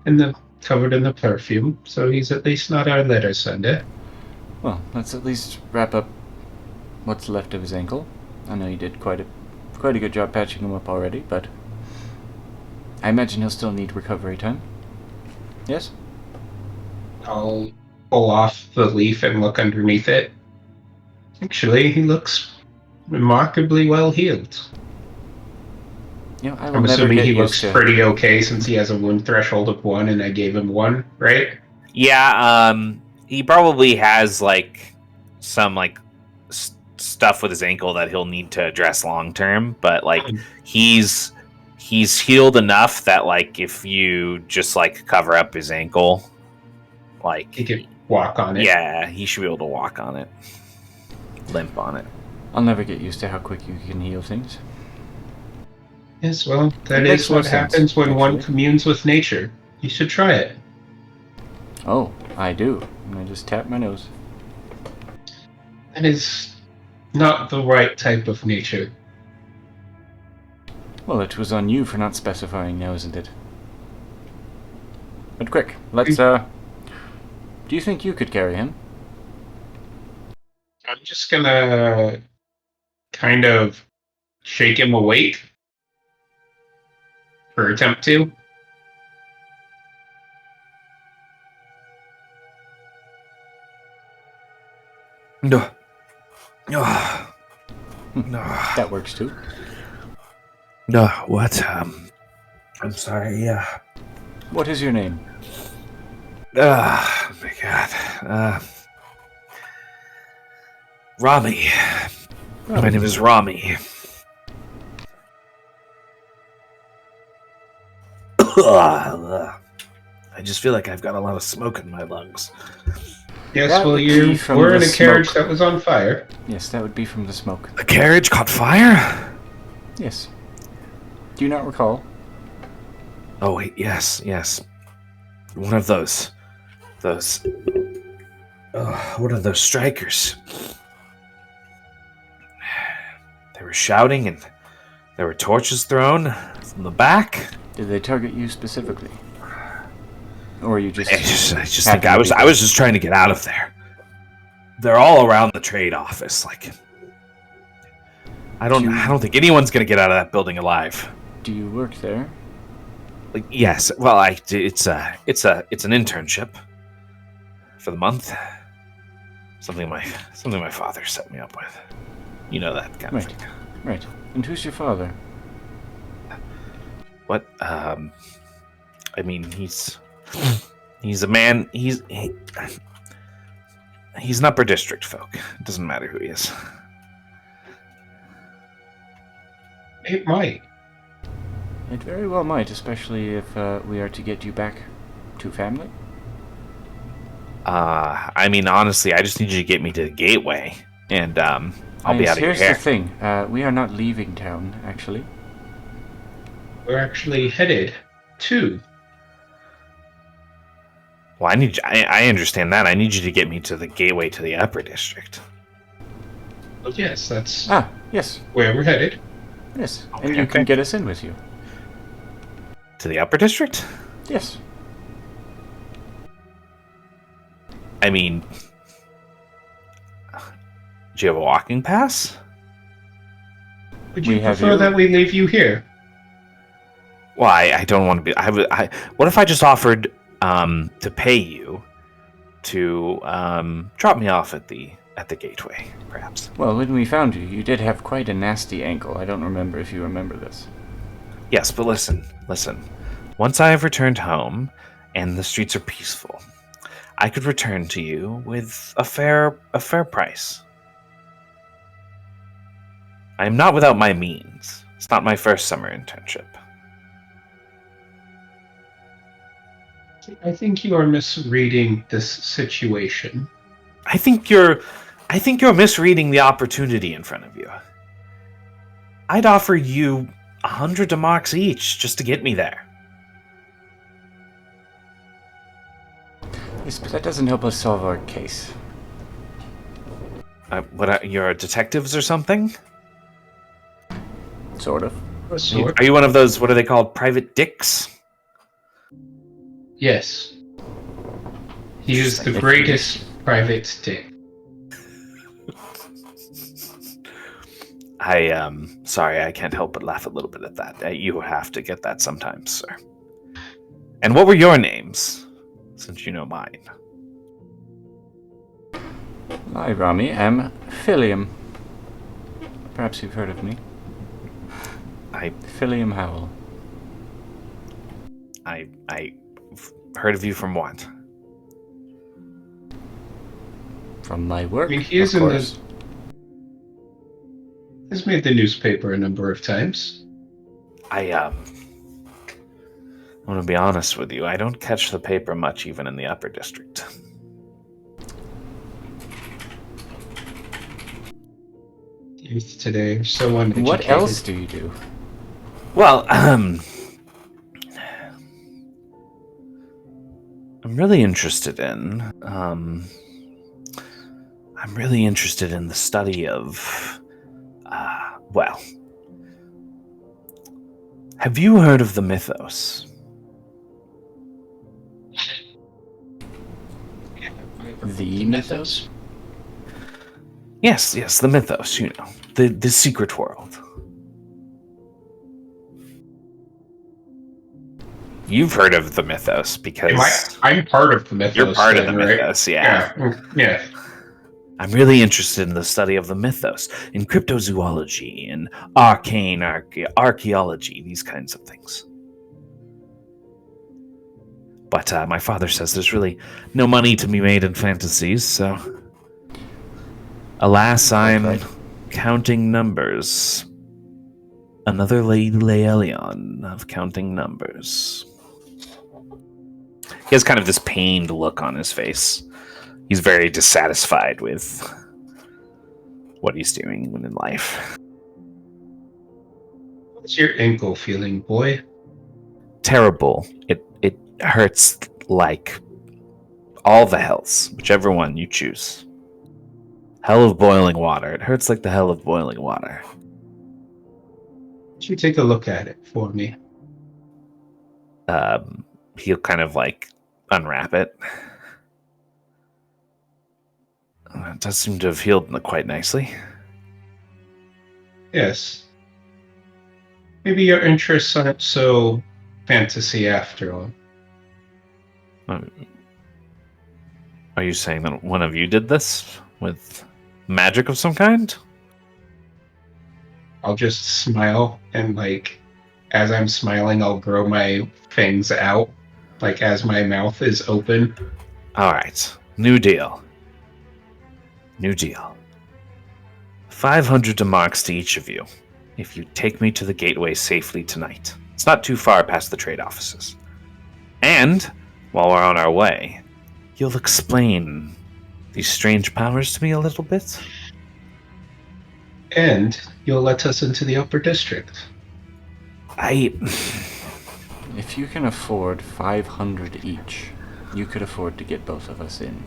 covered in the perfume, so he's at least not our letter sender. Well, let's at least wrap up what's left of his ankle. I know you did quite a good job patching him up already, but I imagine he'll still need recovery time. Yes? I'll pull off the leaf and look underneath it. Actually, he looks remarkably well healed. You know, I will I'm never assuming get he used looks to. pretty okay since he has a wound threshold of 1 and I gave him 1, right? Yeah, he probably has like some like stuff with his ankle that he'll need to address long term, but like he's healed enough that like if you just like cover up his ankle, like He could walk on it. yeah, he should be able to walk on it, limp on it. I'll never get used to how quick you can heal things. Yes, well, that It makes is no what sense, happens when one actually. communes with nature. You should try it. Oh, I do. And I just tap my nose. That is not the right type of nature. Well, it was on you for not specifying now, isn't it? But quick, let's, do you think you could carry him? I'm just gonna kind of shake him awake. Or attempt to. No. No. No. That works too. No. What? I'm sorry. Yeah. What is your name? Oh my God. Rami. My name is Rami. I just feel like I've got a lot of smoke in my lungs. Yes, That well, would you be from were in the a carriage smoke. that was on fire. Yes, that would be from the smoke. The carriage caught fire? Yes. Do you not recall? Oh, wait, yes. One of those. What are those strikers? They were shouting and there were torches thrown from the back. Did they target you specifically? Or were you just... I just think I was just trying to get out of there. They're all around the trade office. Like, I don't think anyone's gonna get out of that building alive. Do you work there? Like, yes, well, it's an internship for the month. Something my father set me up with. You know that kind of thing. Right. And who's your father? What? I mean, he's a man. He's an upper district folk. It doesn't matter who he is. It might. It very well might, especially if we are to get you back to family. I mean, honestly, I just need you to get me to the gateway, and I'll be out of your hair. Here's the thing. We are not leaving town, actually. We're actually headed to. Well, I understand that. I need you to get me to the gateway to the upper district. Well, yes, that's Yes. where we're headed. Yes. Okay, And you can okay. get us in with you. To the upper district? Yes. I mean, do you have a walking pass? Would you We have prefer you. that we leave you here? Why? I don't want to be. What if I just offered to pay you to drop me off at the gateway, perhaps? Well, when we found you, you did have quite a nasty ankle. I don't remember if you remember this. Yes, but listen. Once I have returned home and the streets are peaceful, I could return to you with a fair price. I am not without my means. It's not my first summer internship. I think you are misreading this situation. I think you're misreading the opportunity in front of you. I'd offer you 100 demarks each just to get me there. Yes, but that doesn't help us solve our case. You're detectives or something? Sort of. Are you one of those, what are they called, private dicks? Yes. He is the greatest private dick. Sorry, I can't help but laugh a little bit at that. You have to get that sometimes, sir. And what were your names, since you know mine? I, Rami, am Philium. Perhaps you've heard of me. Philium Howell. I heard of you from what? From my work, I mean, he is of in course. He's made the newspaper a number of times. I want to be honest with you. I don't catch the paper much, even in the upper district. Youth today are so uneducated. What else do you do? Well, I'm really interested in the study of well, have you heard of the mythos? The mythos? Yes, the mythos, you know, the secret world. You've heard of the mythos because I'm part of the mythos. You're part of the right? mythos, yeah. Yeah. I'm really interested in the study of the mythos, in cryptozoology, in arcane archaeology, these kinds of things. But my father says there's really no money to be made in fantasies, so... Alas, I'm counting numbers. Another Laelion of counting numbers. He has kind of this pained look on his face. He's very dissatisfied with what he's doing in life. What's your ankle feeling, boy? Terrible. It hurts like all the hells, whichever one you choose. Hell of boiling water. It hurts like the hell of boiling water. Would you take a look at it for me? He'll kind of like unwrap it. It does seem to have healed quite nicely. Yes. Maybe your interests aren't so fantasy after all. Are you saying that one of you did this with magic of some kind? I'll just smile and, like, as I'm smiling, I'll grow my fangs out, like, as my mouth is open. Alright. New deal. 500 demarks to each of you, if you take me to the gateway safely tonight. It's not too far past the trade offices. And, while we're on our way, you'll explain these strange powers to me a little bit? And you'll let us into the upper district. If you can afford 500 each, you could afford to get both of us in.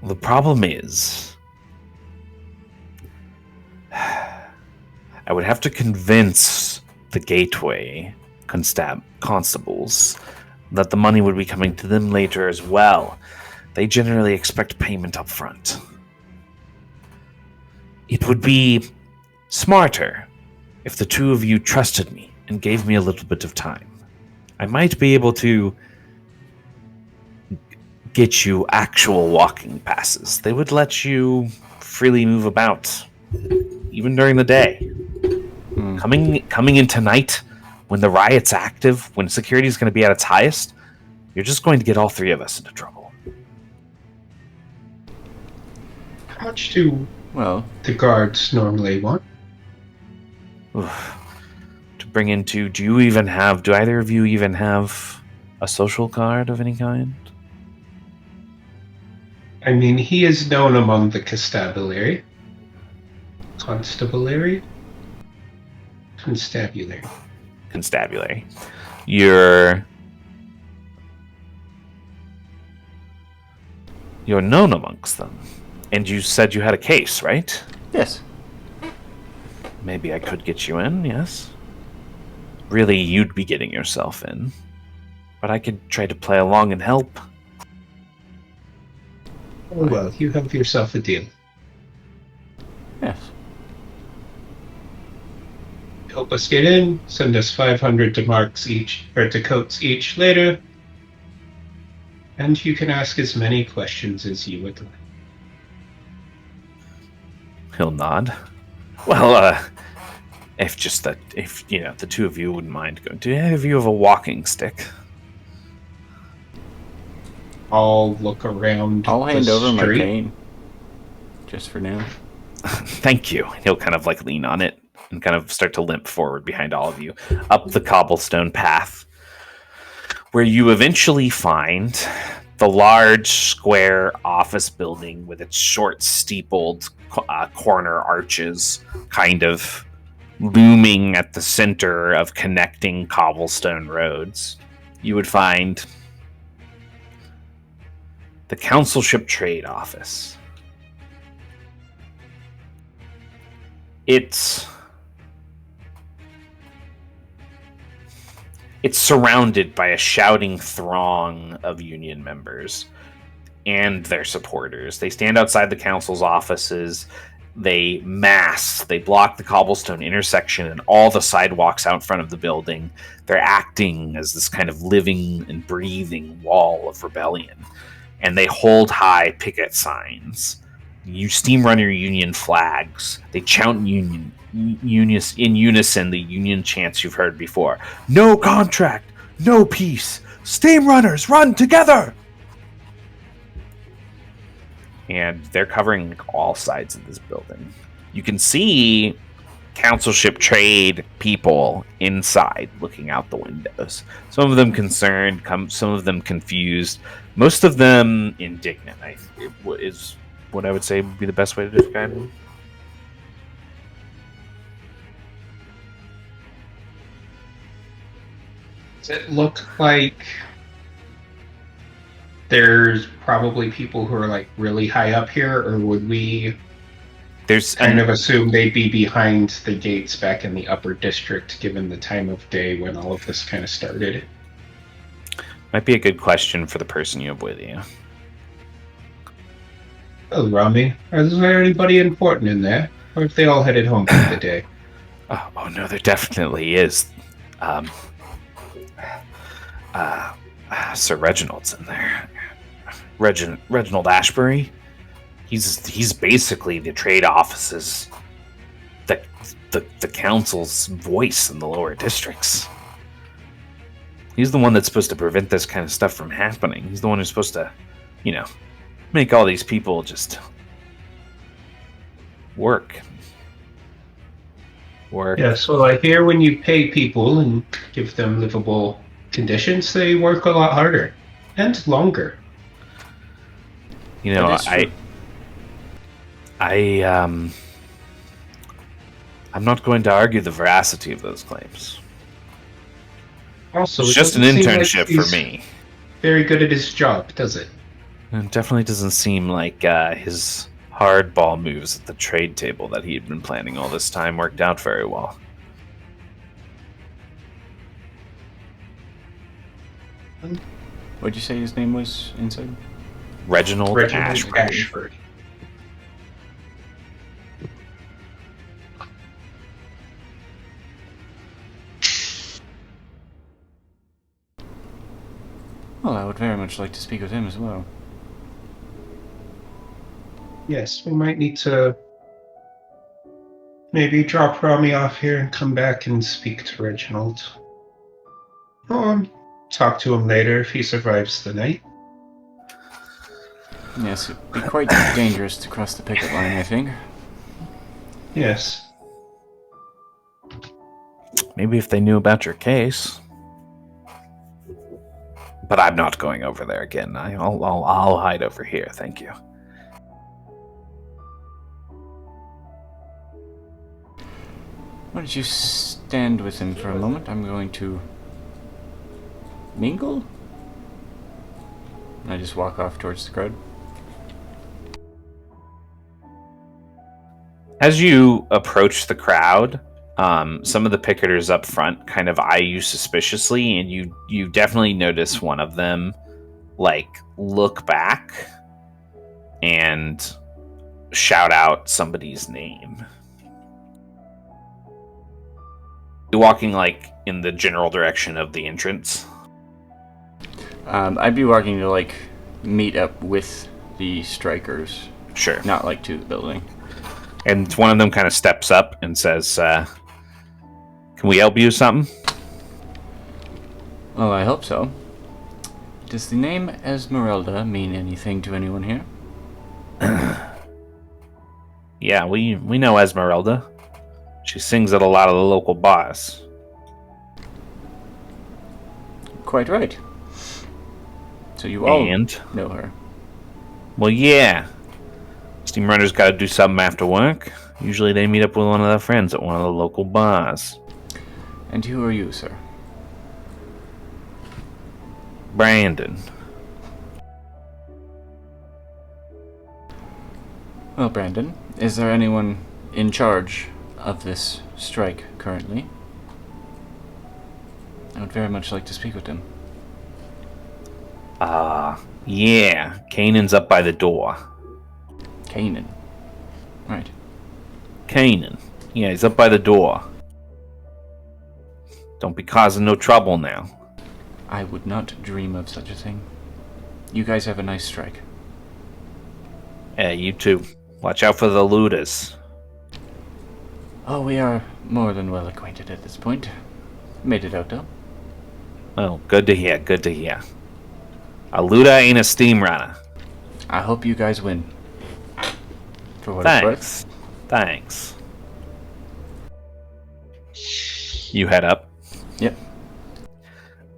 The problem is, I would have to convince the gateway constables that the money would be coming to them later as well. They generally expect payment up front. It would be smarter if the two of you trusted me and gave me a little bit of time. I might be able to get you actual walking passes. They would let you freely move about, even during the day. Coming in tonight, when the riot's active, when security is going to be at its highest, you're just going to get all three of us into trouble. How much do the guards normally want? To bring into, do either of you even have a social card of any kind? I mean, he is known among the constabulary. Constabulary? Constabulary. Constabulary. You're known amongst them. And you said you had a case, right? Yes. Maybe I could get you in, yes. Really, you'd be getting yourself in. But I could try to play along and help. Oh, well, you have yourself a deal. Yes. Help us get in, send us 500 marks each, or coats each later, and you can ask as many questions as you would like. He'll nod. Well, if the two of you wouldn't mind going, do any of you have a walking stick? I'll look around. I'll hand the over my street. cane. Just for now. Thank you. He'll kind of like lean on it and kind of start to limp forward behind all of you up the cobblestone path, where you eventually find the large square office building with its short steepled corner arches kind of looming at the center of connecting cobblestone roads. You would find the Councilship Trade Office. It's surrounded by a shouting throng of union members and their supporters. They stand outside the council's offices. They mass. They block the cobblestone intersection and all the sidewalks out front of the building. They're acting as this kind of living and breathing wall of rebellion. And they hold high picket signs. You steamrunner union flags. They chant in unison the union chants you've heard before. No contract, no peace. Steamrunners, run together! And they're covering all sides of this building. You can see councilship trade people inside looking out the windows. Some of them concerned, some of them confused, most of them indignant. Is what I would say would be the best way to describe them. Does it look like there's probably people who are like really high up here, or would we kind of assume they'd be behind the gates back in the upper district given the time of day when all of this kind of started? Might be a good question for the person you have with you. Oh, Rami, is there anybody important in there? Or if they all headed home for the day? Oh no, there definitely is. Sir Reginald's in there. Reginald Ashbury. He's basically the trade office's the council's voice in the lower districts. He's the one that's supposed to prevent this kind of stuff from happening. He's the one who's supposed to, make all these people just work. Yeah, so I hear when you pay people and give them livable conditions, they work a lot harder and longer. I'm not going to argue the veracity of those claims. Also, it's just an internship for me. Very good at his job, does it? It definitely doesn't seem like his hardball moves at the trade table that he had been planning all this time worked out very well. What'd you say his name was inside? Reginald Ashford. Well, I would very much like to speak with him as well. Yes, we might need to maybe drop Rami off here and come back and speak to Reginald. Talk to him later if he survives the night. Yes, it'd be quite dangerous to cross the picket line, I think. Yes. Maybe if they knew about your case. But I'm not going over there again. I'll hide over here, thank you. Why don't you stand with him for a moment? I'm going to mingle? And I just walk off towards the crowd. As you approach the crowd, some of the picketers up front kind of eye you suspiciously, and you definitely notice one of them look back and shout out somebody's name. You're walking in the general direction of the entrance. I'd be walking to meet up with the strikers, Sure. not to the building. And one of them kind of steps up and says, "Can we help you with something?" Well, I hope so. Does the name Esmeralda mean anything to anyone here? Yeah, we know Esmeralda. She sings at a lot of the local bars. Quite right. So you all And, know her. well, yeah. Steam Runner's got to do something after work. Usually they meet up with one of their friends at one of the local bars. And who are you, sir? Brandon. Well, Brandon, is there anyone in charge of this strike currently? I would very much like to speak with him. Yeah. Kanan's up by the door. Kanan. Right. Kanan. Yeah, he's up by the door. Don't be causing no trouble now. I would not dream of such a thing. You guys have a nice strike. Yeah, you too. Watch out for the looters. Oh, we are more than well acquainted at this point. Made it out, though. Oh, good to hear, good to hear. A looter ain't a steam runner. I hope you guys win. For what it's worth. Thanks. You head up. Yep.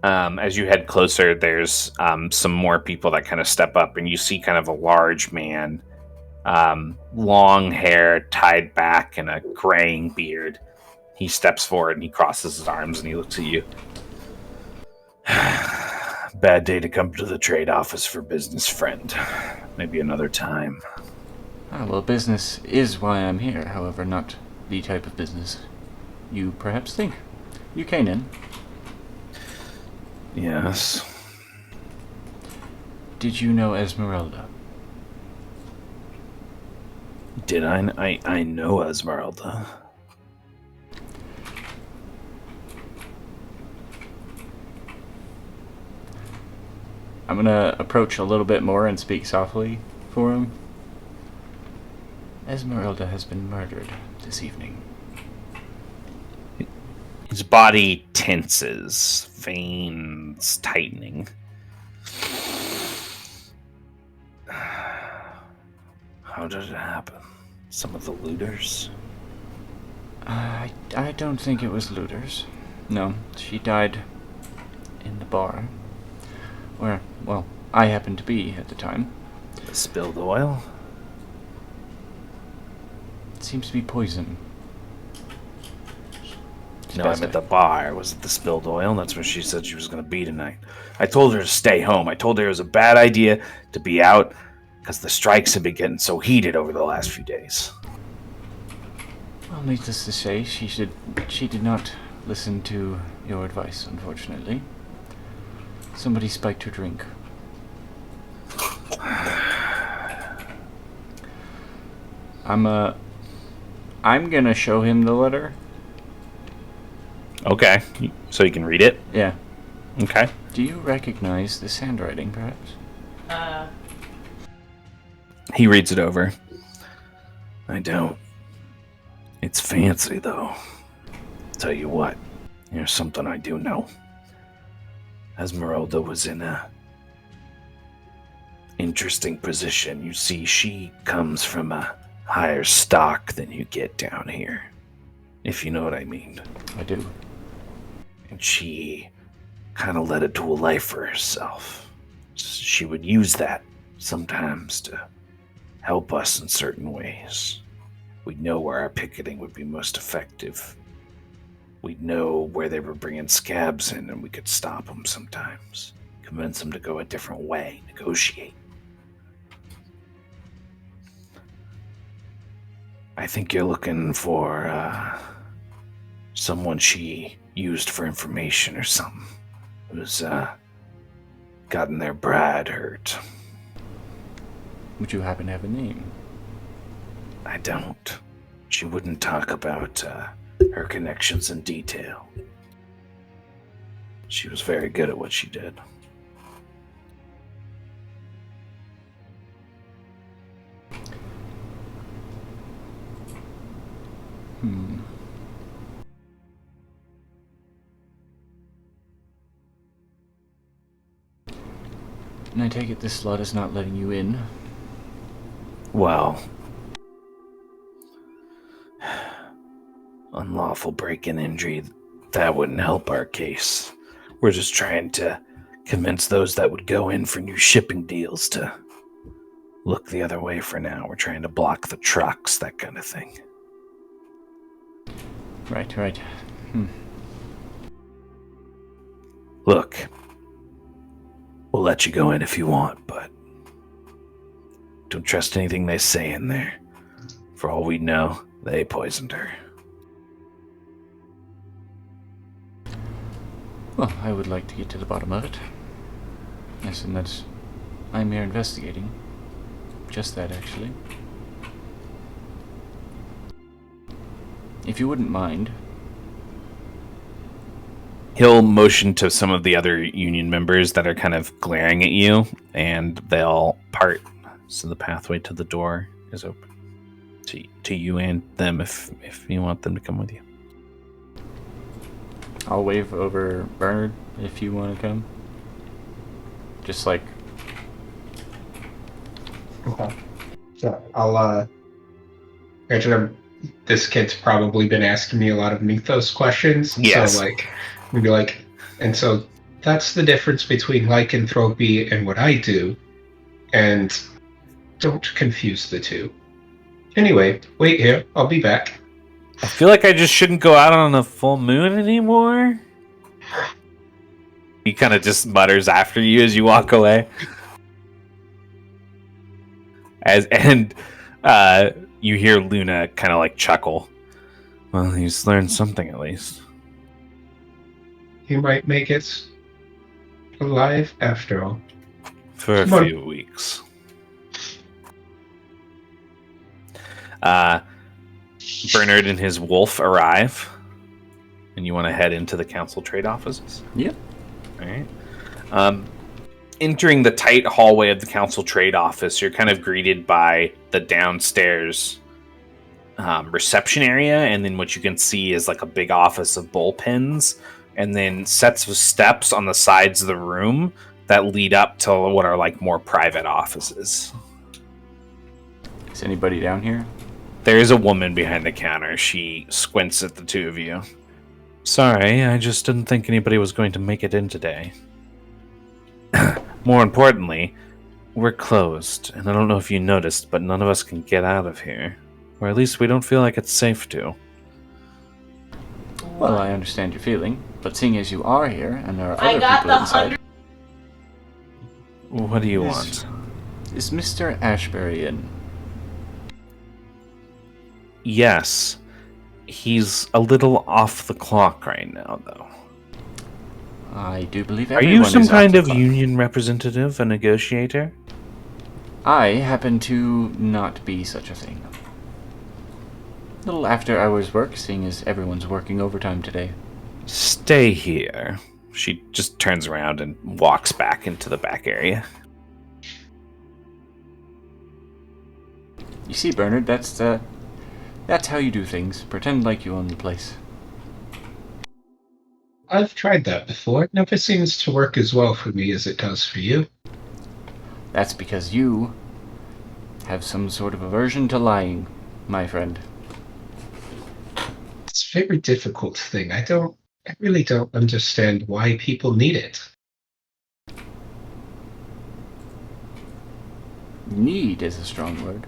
As you head closer, there's some more people that kind of step up, and you see kind of a large man, long hair tied back and a graying beard. He steps forward and he crosses his arms and he looks at you. Bad day to come to the trade office for business, friend. Maybe another time. Ah, well, business is why I'm here, however, not the type of business you perhaps think. You came in. Yes. Did you know Esmeralda? Did I know Esmeralda. I'm gonna approach a little bit more and speak softly for him. Esmeralda has been murdered this evening. His body tenses, veins tightening. How did it happen? Some of the looters? I don't think it was looters. No, she died in the bar. Where, well, I happened to be at the time. Spilled oil? It seems to be poison. No, I'm at the bar. Was it the spilled oil? That's what she said she was going to be tonight. I told her to stay home. I told her it was a bad idea to be out because the strikes have been getting so heated over the last few days. Well, needless to say, she did not listen to your advice, unfortunately. Somebody spiked her drink. I'm gonna show him the letter. Okay, so you can read it? Yeah. Okay. Do you recognize this handwriting, perhaps? He reads it over. I don't. It's fancy, though. Tell you what, here's something I do know. Esmeralda was in a interesting position. You see, she comes from a higher stock than you get down here, if you know what I mean. I do. And she kind of led a dual life for herself. She would use that sometimes to help us in certain ways. We'd know where our picketing would be most effective. we'd know where they were bringing scabs in, and we could stop them sometimes. Convince them to go a different way, negotiate. I think you're looking for someone she used for information or something, who's gotten their bride hurt. Would you happen to have a name? I don't. She wouldn't talk about her connections in detail. She was very good at what she did. And I take it this slot is not letting you in? Well, unlawful break-in injury, that wouldn't help our case. We're just trying to convince those that would go in for new shipping deals to look the other way for now. We're trying to block the trucks, that kind of thing. Right. Look, we'll let you go in if you want, but don't trust anything they say in there. For all we know, they poisoned her. Well, I would like to get to the bottom of it. Yes, and that's... I'm here investigating. Just that, actually. If you wouldn't mind... He'll motion to some of the other union members that are kind of glaring at you, and they'll part. So the pathway to the door is open to you and them if you want them to come with you. I'll wave over Bernard if you want to come. Just like... Okay. So I'll actually, this kid's probably been asking me a lot of Mythos questions. Yes. So like, we'd be like, and so that's the difference between lycanthropy and what I do, and don't confuse the two. Anyway, wait here. I'll be back. I feel like I just shouldn't go out on a full moon anymore. He kind of just mutters after you as you walk away. And you hear Luna kind of like chuckle. Well, he's learned something at least. He might make it alive after all. For a Come on. few weeks. Bernard and his wolf arrive. And you want to head into the council trade offices? Yep. All right. Entering the tight hallway of the council trade office, you're kind of greeted by the downstairs reception area, and then what you can see is like a big office of bullpens, and then sets of steps on the sides of the room that lead up to what are like more private offices. Is anybody down here? There is a woman behind the counter. She squints at the two of you. Sorry, I just didn't think anybody was going to make it in today. More importantly, we're closed, and I don't know if you noticed, but none of us can get out of here. Or at least we don't feel like it's safe to. Well, I understand your feeling, but seeing as you are here, and there are I other got people the inside... What do you Yes. want? Is Mr. Ashbury in? Yes. He's a little off the clock right now, though. I do believe Are everyone you some is off kind the of clock. union representative, a negotiator? I happen to not be such a thing. Little after-hours work, seeing as everyone's working overtime today. Stay here. She just turns around and walks back into the back area. You see, Bernard, that's how you do things. Pretend like you own the place. I've tried that before. It never seems to work as well for me as it does for you. That's because you have some sort of aversion to lying, my friend. It's a very difficult thing. I really don't understand why people need it. Need is a strong word.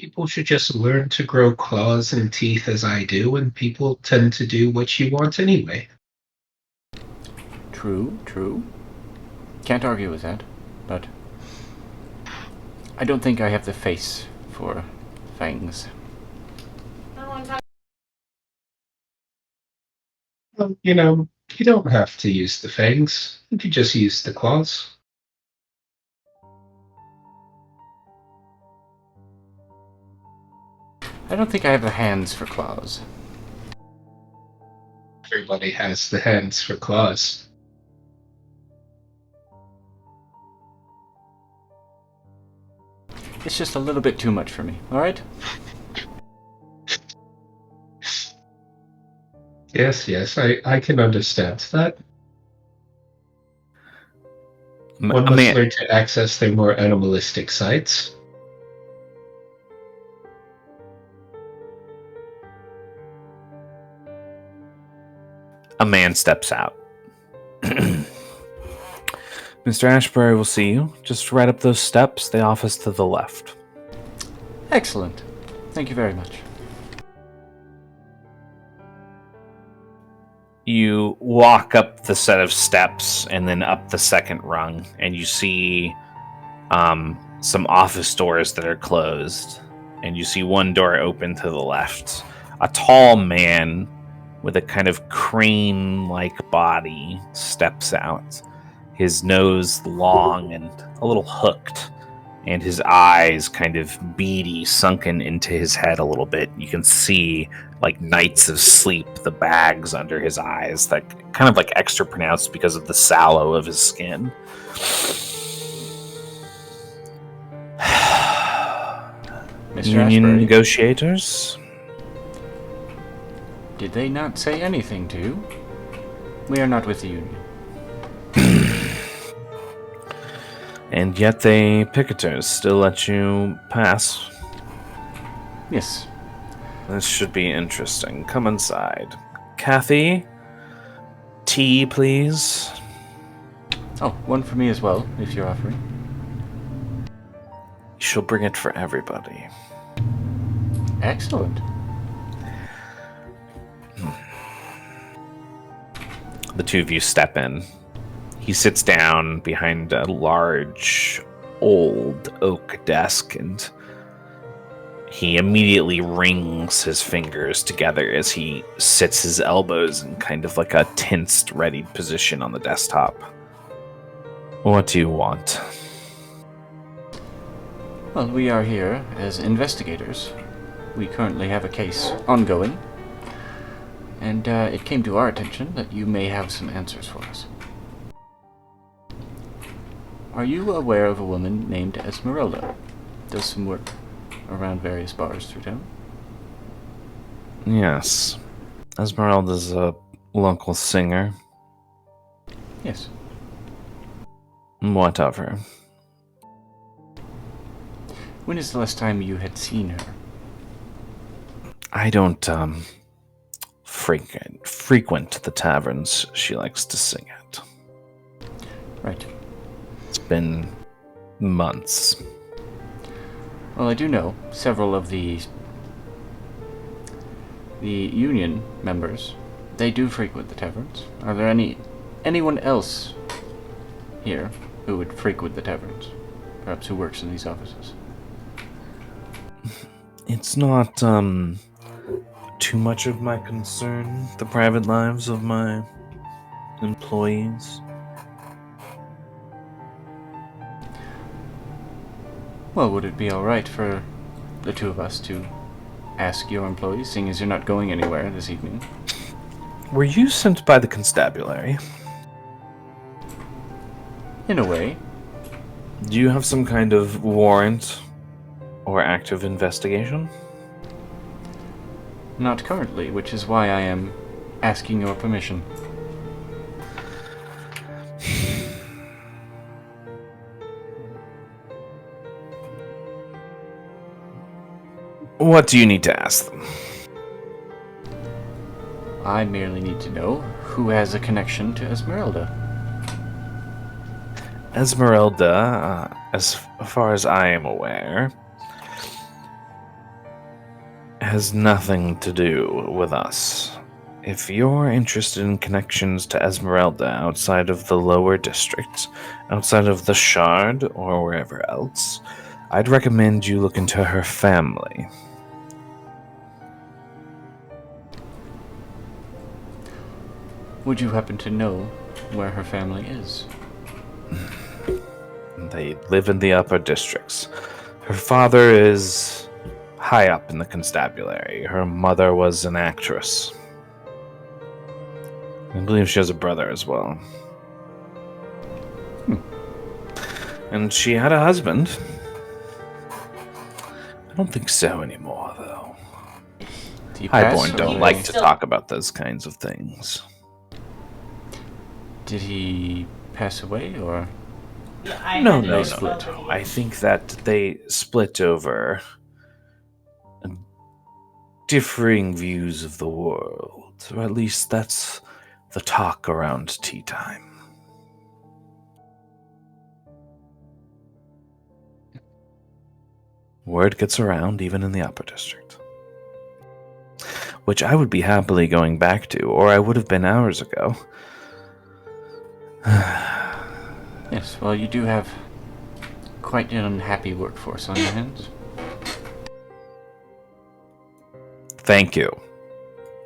People should just learn to grow claws and teeth as I do, and people tend to do what you want anyway. True, true. Can't argue with that, but I don't think I have the face for fangs. Well, you don't have to use the fangs. You could just use the claws. I don't think I have the hands for claws. Everybody has the hands for claws. It's just a little bit too much for me, alright? Yes, I can understand that. One A must man, learn to access their more animalistic sides. a man steps out. Mr. Ashbury will see you. Just right up those steps, the office to the left. Excellent. Thank you very much. You walk up the set of steps and then up the second rung, and you see some office doors that are closed. And you see one door open to the left. A tall man with a kind of crane-like body steps out. His nose long and a little hooked, and his eyes kind of beady, sunken into his head a little bit. You can see, like nights of sleep, the bags under his eyes, that kind of like extra pronounced because of the sallow of his skin. Mr. Union Ashbury, negotiators? did they not say anything to you? We are not with the Union. And yet they picketers still let you pass. Yes. This should be interesting. Come inside. Kathy? Tea, please? Oh, one for me as well, if you're offering. She'll bring it for everybody. Excellent. The two of you step in. He sits down behind a large, old oak desk, and he immediately wrings his fingers together as he sits his elbows in kind of like a tensed, readied position on the desktop. What do you want? Well, we are here as investigators. We currently have a case ongoing, and it came to our attention that you may have some answers for us. Are you aware of a woman named Esmeralda? Does some work around various bars through town? Yes. Esmeralda's a local singer. Yes. What of her? When is the last time you had seen her? I don't, frequent the taverns she likes to sing at. Right. It's been months. Well, I do know several of the union members. They do frequent the taverns. Are there anyone else here who would frequent the taverns? Perhaps who works in these offices? It's not, too much of my concern, the private lives of my employees. Well, would it be alright for the two of us to ask your employees, seeing as you're not going anywhere this evening? Were you sent by the constabulary? In a way. Do you have some kind of warrant or active investigation? Not currently, which is why I am asking your permission. What do you need to ask them? I merely need to know who has a connection to Esmeralda. Esmeralda, as far as I am aware, has nothing to do with us. If you're interested in connections to Esmeralda outside of the lower district, outside of the Shard, or wherever else, I'd recommend you look into her family. Would you happen to know where her family is? They live in the upper districts. Her father is high up in the constabulary. Her mother was an actress. I believe she has a brother as well. And she had a husband. I don't think so anymore, though. Highborn don't like to talk about those kinds of things. Did he pass away, or? Yeah, No. I think that they split over differing views of the world, or at least that's the talk around tea time. Word gets around even in the upper district. Which I would be happily going back to, or I would have been hours ago. Yes, well, you do have quite an unhappy workforce on your hands. Thank you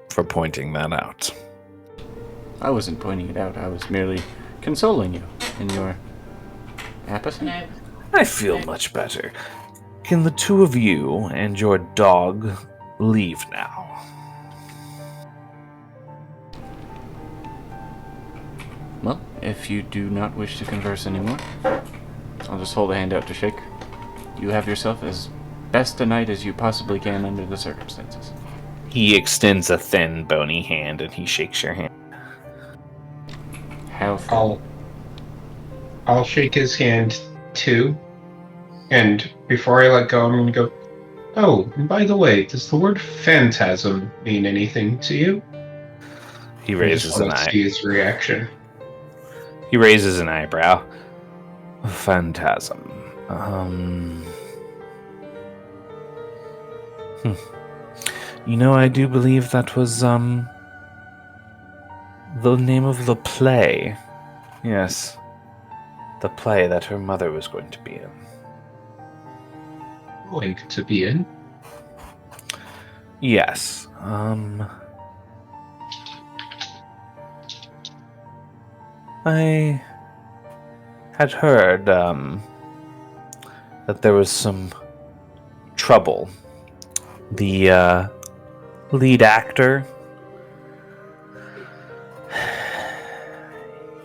for pointing that out. I wasn't pointing it out, I was merely consoling you in your apathy. I feel much better. Can the two of you and your dog leave now? Well, if you do not wish to converse anymore, I'll just hold a hand out to shake. You have yourself as best a night as you possibly can under the circumstances. He extends a thin, bony hand and he shakes your hand. How thin? I'll shake his hand too. And before I let go, I'm going to go, oh, and by the way, does the word phantasm mean anything to you? He raises an eye. See his reaction. He raises an eyebrow. Phantasm. You know, I do believe that was, the name of the play. Yes. The play that her mother was going to be in. Going to be in? Yes. I had heard, that there was some trouble. The, lead actor,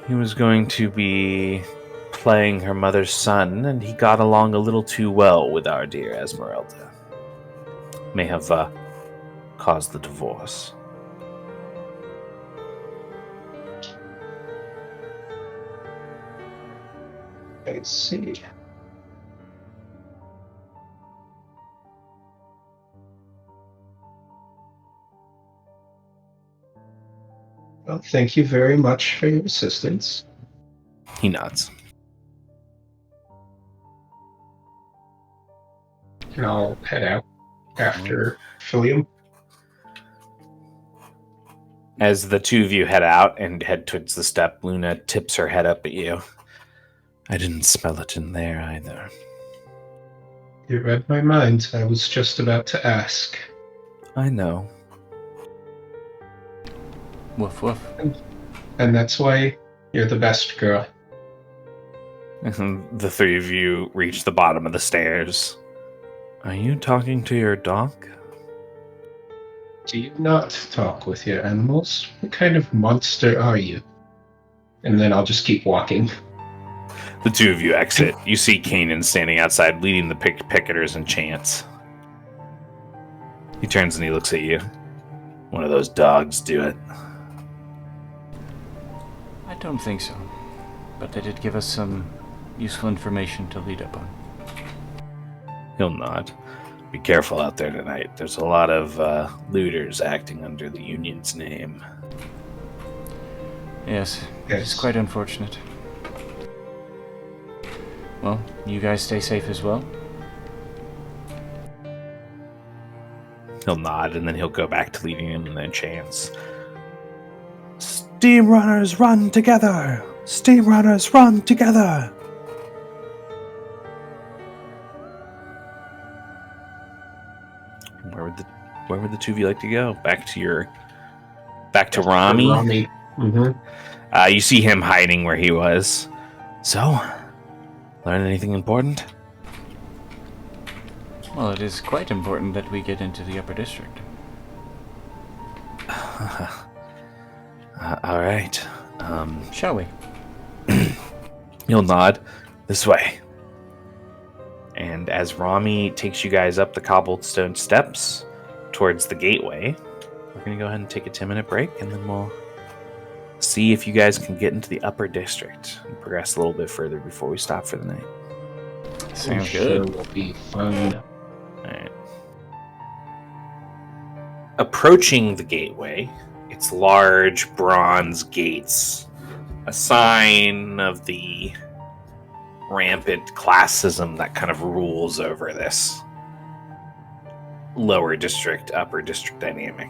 he was going to be playing her mother's son, and he got along a little too well with our dear Esmeralda. May have, caused the divorce. I see. Well, thank you very much for your assistance. He nods. And I'll head out after Philium. As the two of you head out and head towards the step, Luna tips her head up at you. I didn't smell it in there either. You read my mind. I was just about to ask. I know. Woof woof. And that's why you're the best girl. The three of you reach the bottom of the stairs. Are you talking to your dog? Do you not talk with your animals? What kind of monster are you? And then I'll just keep walking. The two of you exit. You see Kanan standing outside, leading the picketers and chants. He turns and he looks at you. One of those dogs do it. I don't think so, but they did give us some useful information to lead up on. He'll nod. Be careful out there tonight. There's a lot of looters acting under the Union's name. Yes, it's quite unfortunate. Well, you guys stay safe as well. He'll nod, and then he'll go back to leading him, and then chants, "Steam runners, run together! Steam runners, run together!" Where would the two of you like to go? Back to Rami. Rami. Mm-hmm. You see him hiding where he was. So, learn anything important? Well, it is quite important that we get into the upper district. All right. Shall we? He'll nod. This way. And as Rami takes you guys up the cobblestone steps towards the gateway, we're going to go ahead and take a 10-minute break, and then we'll see if you guys can get into the upper district and progress a little bit further before we stop for the night. Sounds Sure good. will be fun. All right. Approaching the gateway, it's large bronze gates, a sign of the rampant classism that kind of rules over this lower district, upper district dynamic.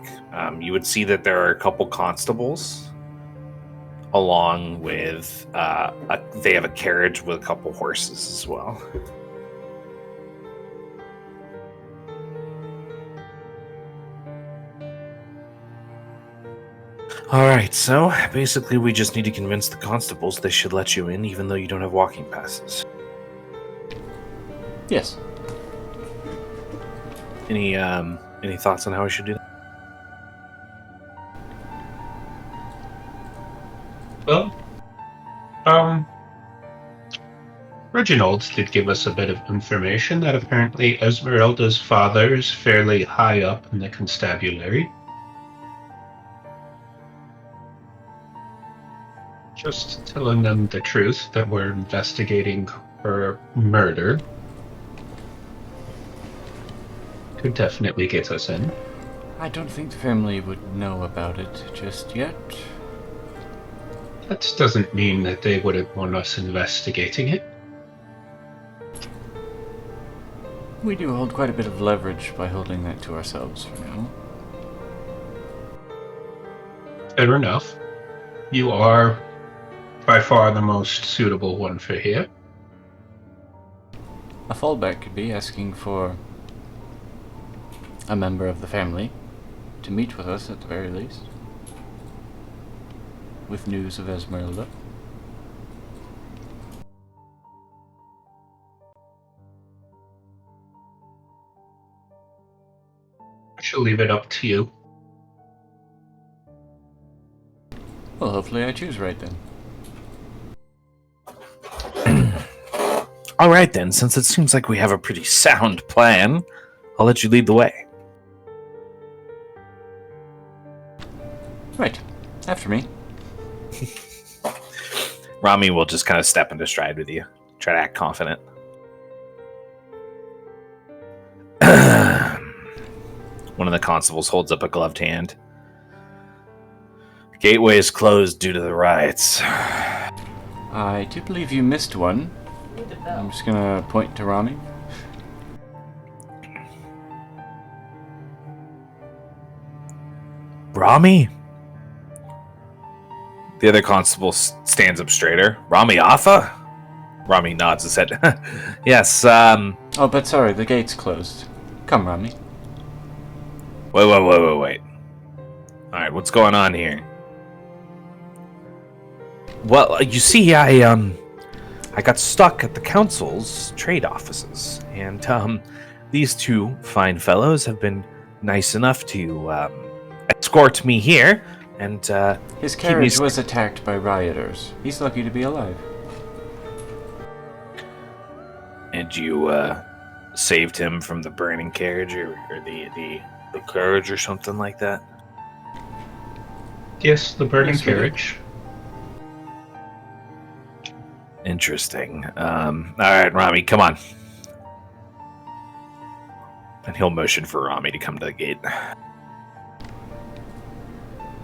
You would see that there are a couple constables, along with they have a carriage with a couple horses as well. Alright, so basically we just need to convince the constables they should let you in even though you don't have walking passes. Yes. Any thoughts on how we should do that? Well, Reginald did give us a bit of information that apparently Esmeralda's father is fairly high up in the constabulary. Just telling them the truth that we're investigating her murder could definitely get us in. I don't think the family would know about it just yet. That doesn't mean that they wouldn't want us investigating it. We do hold quite a bit of leverage by holding that to ourselves for now. Fair enough. You are by far the most suitable one for here. A fallback could be asking for a member of the family to meet with us at the very least, with news of Esmeralda. I shall leave it up to you. Well, hopefully I choose right then. Alright then, since it seems like we have a pretty sound plan, I'll let you lead the way. Right. After me. Rami will just kind of step into stride with you. Try to act confident. One of the constables holds up a gloved hand. Gateway is closed due to the riots. I do believe you missed one. I'm just gonna point to Rami. Rami? The other constable stands up straighter. Rami Alpha? Rami nods his head. Yes, Oh, but sorry, the gate's closed. Come, Rami. Wait. Alright, what's going on here? Well, you see, I got stuck at the council's trade offices, and these two fine fellows have been nice enough to escort me here, and His keep me carriage was attacked by rioters. He's lucky to be alive. And you saved him from the burning carriage, or the carriage, or something like that. Yes, the burning Yes, we did. carriage. Interesting. All right, Rami, come on. And he'll motion for Rami to come to the gate.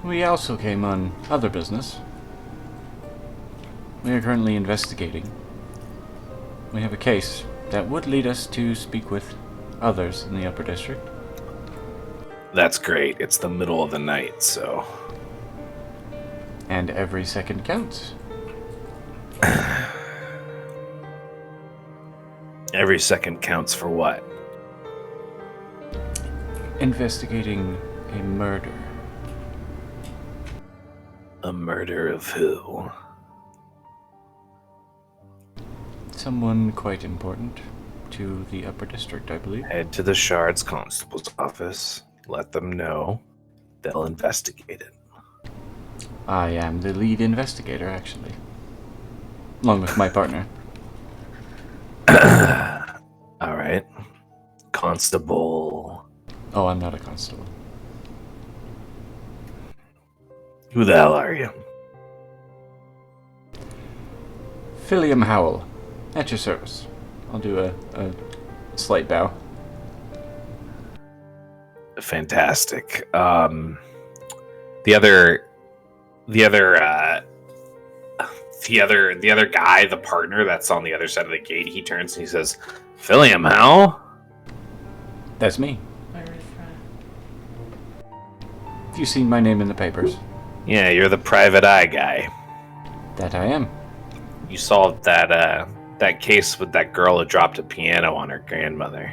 We also came on other business. We are currently investigating. We have a case that would lead us to speak with others in the upper district. That's great. It's the middle of the night, so... And every second counts. Every second counts for what? Investigating a murder. A murder of who? Someone quite important to the Upper District, I believe. Head to the Shard's Constable's office. Let them know. They'll investigate it. I am the lead investigator, actually. Along with my partner. Alright. Constable. Oh, I'm not a constable. Who the hell are you? Philium Howell. At your service. I'll do a slight bow. Fantastic. The other guy, the partner that's on the other side of the gate, he turns and he says, Philium, how? That's me. My refrain. Have you seen my name in the papers? Yeah, you're the private eye guy. That I am. You solved that case with that girl who dropped a piano on her grandmother.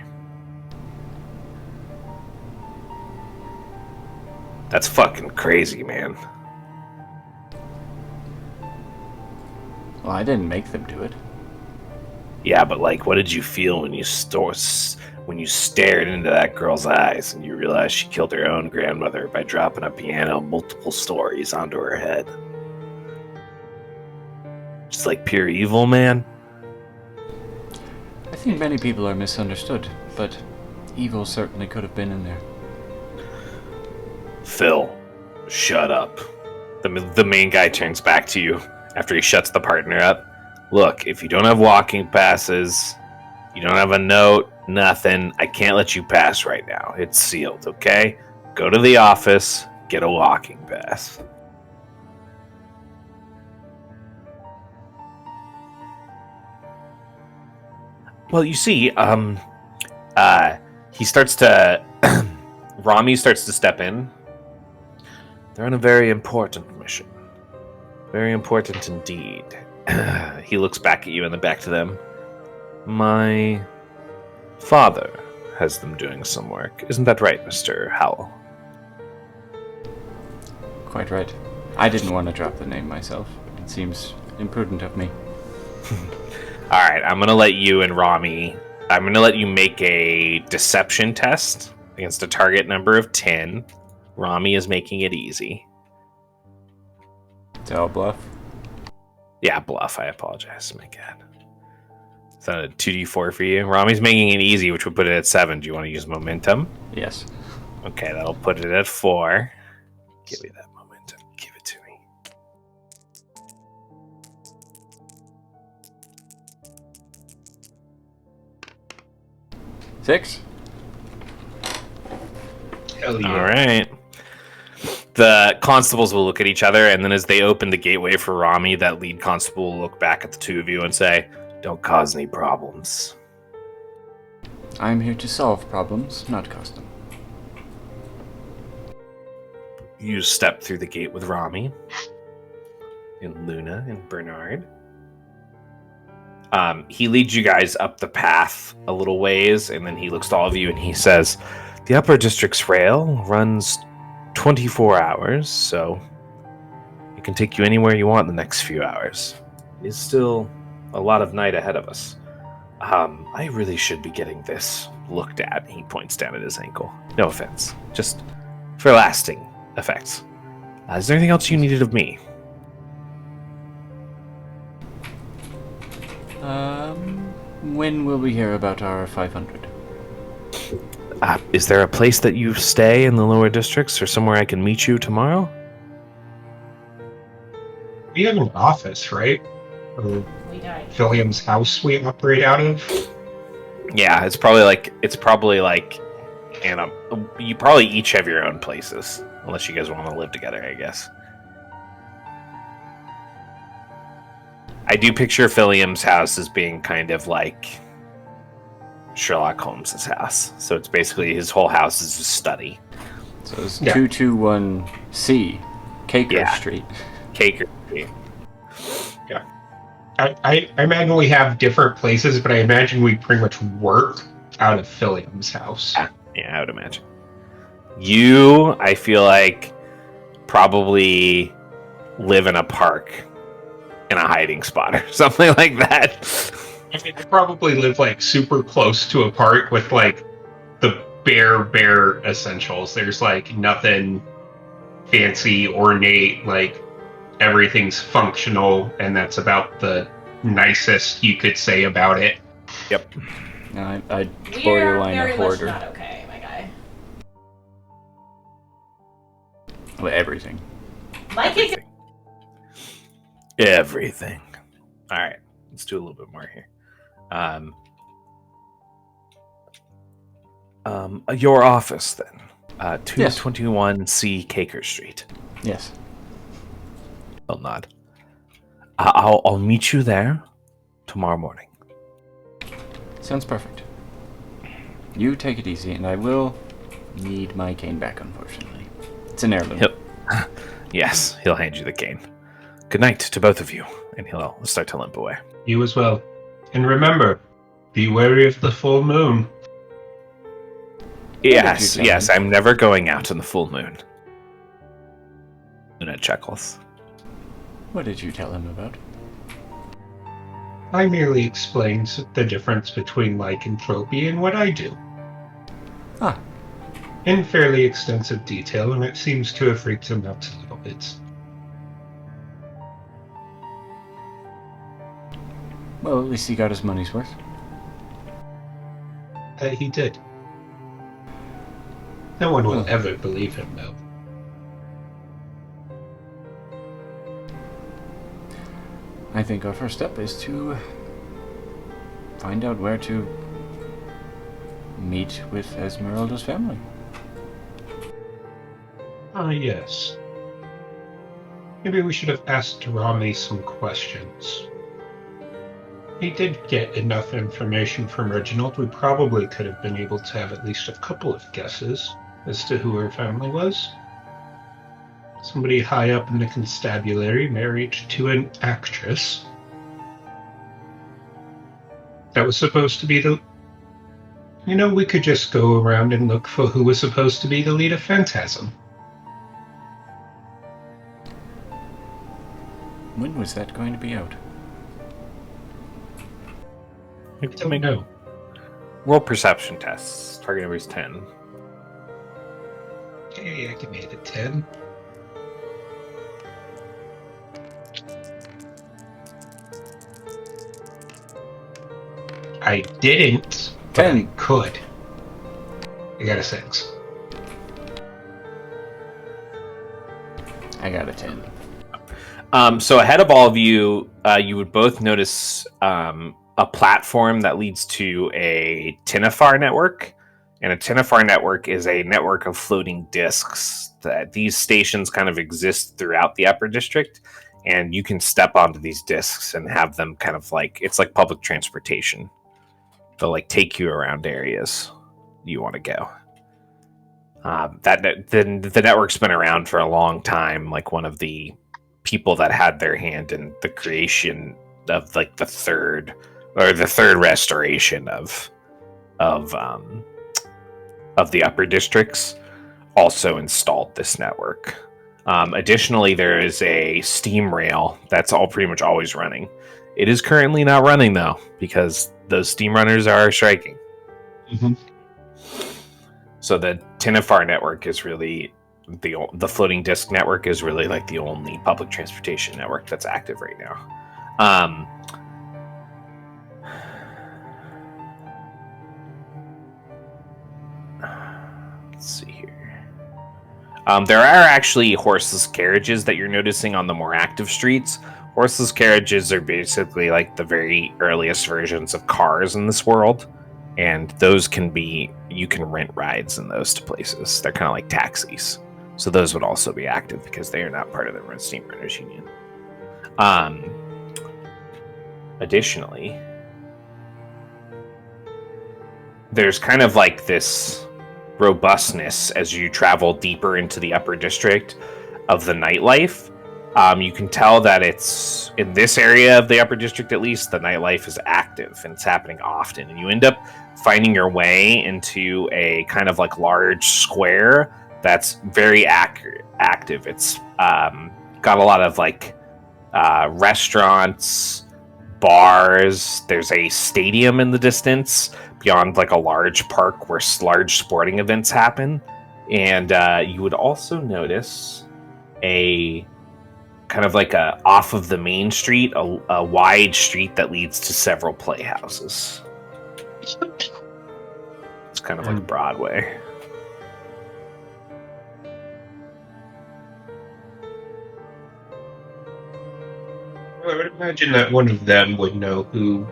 That's fucking crazy, man. Well, I didn't make them do it. Yeah, but like, what did you feel when you stared into that girl's eyes and you realized she killed her own grandmother by dropping a piano multiple stories onto her head? Just like pure evil, man. I think many people are misunderstood, but evil certainly could have been in there. Phil, shut up. The main guy turns back to you after he shuts the partner up. Look, if you don't have walking passes, you don't have a note, nothing, I can't let you pass right now. It's sealed, okay? Go to the office, get a walking pass. Well, you see, he starts to... Rami starts to step in. They're on a very important mission. Very important indeed. He looks back at you and then back to them. My father has them doing some work. Isn't that right, Mr. Howell? Quite right. I didn't want to drop the name myself. It seems imprudent of me. Alright, I'm going to let you and Rami... I'm going to let you make a deception test against a target number of 10. Rami is making it easy. It's all bluff. Yeah, bluff. I apologize. My God. Is that a 2d4 for you? Rami's making it easy, which would put it at 7. Do you want to use momentum? Yes. Okay, that'll put it at 4. Give me that momentum. Give it to me. Six. Hell yeah. All right. The constables will look at each other, and then as they open the gateway for Rami, that lead constable will look back at the two of you and say, "Don't cause any problems." I'm here to solve problems, not cause them. You step through the gate with Rami, and Luna, and Bernard. He leads you guys up the path a little ways, and then he looks to all of you and he says, "The Upper District's rail runs 24 hours, so it can take you anywhere you want in the next few hours. It's still a lot of night ahead of us. I really should be getting this looked at." He points down at his ankle. No offense, just for lasting effects. Is there anything else you needed of me? When will we hear about our 500? Is there a place that you stay in the lower districts or somewhere I can meet you tomorrow? We have an office, right? Or We died. Philium's house we operate out of? Yeah, it's probably like you probably each have your own places, unless you guys want to live together, I guess. I do picture Philium's house as being kind of like Sherlock Holmes' house. So it's basically his whole house is a study. So it's Yeah. 221C, Caker Yeah. Street. Caker Street. I imagine we have different places, but I imagine we pretty much work out of Philium's house. Yeah, I would imagine. You, I feel like, probably live in a park in a hiding spot or something like that. I mean, they probably live like super close to a park with like the bare essentials. There's like nothing fancy, ornate, like everything's functional, and that's about the nicest you could say about it. Yep. No, I'd We're borderline very a much hoarder. not okay, my guy. With everything. My kick. Everything. All right, let's do a little bit more here. Your office then. 221C Caker Street. Yes. I'll nod. I'll meet you there tomorrow morning. Sounds perfect. You take it easy, and I will need my cane back, unfortunately. It's an heirloom. Yes, he'll hand you the cane. Good night to both of you, and he'll start to limp away. You as well. And remember, be wary of the full moon. Yes, you tell yes, him? I'm never going out on the full moon. Luna chuckles. What did you tell him about? I merely explains the difference between lycanthropy and what I do. Ah. In fairly extensive detail, and it seems to have freaked him out a little bit. Well, at least he got his money's worth. He did. No one will Well. ever believe him, though. I think our first step is to find out where to meet with Esmeralda's family. Ah, yes. Maybe we should have asked Rami some questions. He did get enough information from Reginald. We probably could have been able to have at least a couple of guesses as to who her family was. Somebody high up in the constabulary married to an actress. That was supposed to be the... You know, we could just go around and look for who was supposed to be the lead of Phantasm. When was that going to be out? I don't know. Roll perception tests. Target number is 10. Hey, I can make it 10. I didn't, but 10. I could. I got a 6. I got a 10. So ahead of all of you, you would both notice a platform that leads to a Tinifar network. And a Tinifar network is a network of floating disks that these stations kind of exist throughout the Upper District. And you can step onto these disks and have them kind of like, it's like public transportation. They'll like take you around areas you want to go. The network's been around for a long time. Like one of the people that had their hand in the creation of like the third restoration of the upper districts also installed this network. Additionally, there is a steam rail that's pretty much always running. It is currently not running though because those steam runners are striking. Mm-hmm. So the Tinifar network is really the floating disk network is really like the only public transportation network that's active right now. Let's see here. There are actually horseless carriages that you're noticing on the more active streets. Horseless carriages are basically like the very earliest versions of cars in this world. And those you can rent rides in those to places. They're kind of like taxis. So those would also be active because they are not part of the Steam Runners Union. Additionally, there's kind of like this robustness as you travel deeper into the upper district of the nightlife. You can tell that it's in this area of the upper district, at least, the nightlife is active and it's happening often. And you end up finding your way into a kind of like large square that's very active. It's got a lot of like restaurants, bars. There's a stadium in the distance beyond like a large park where large sporting events happen. And you would also notice a kind of like a off of the main street, a wide street that leads to several playhouses. It's kind of like Broadway. Well, I would imagine that one of them would know who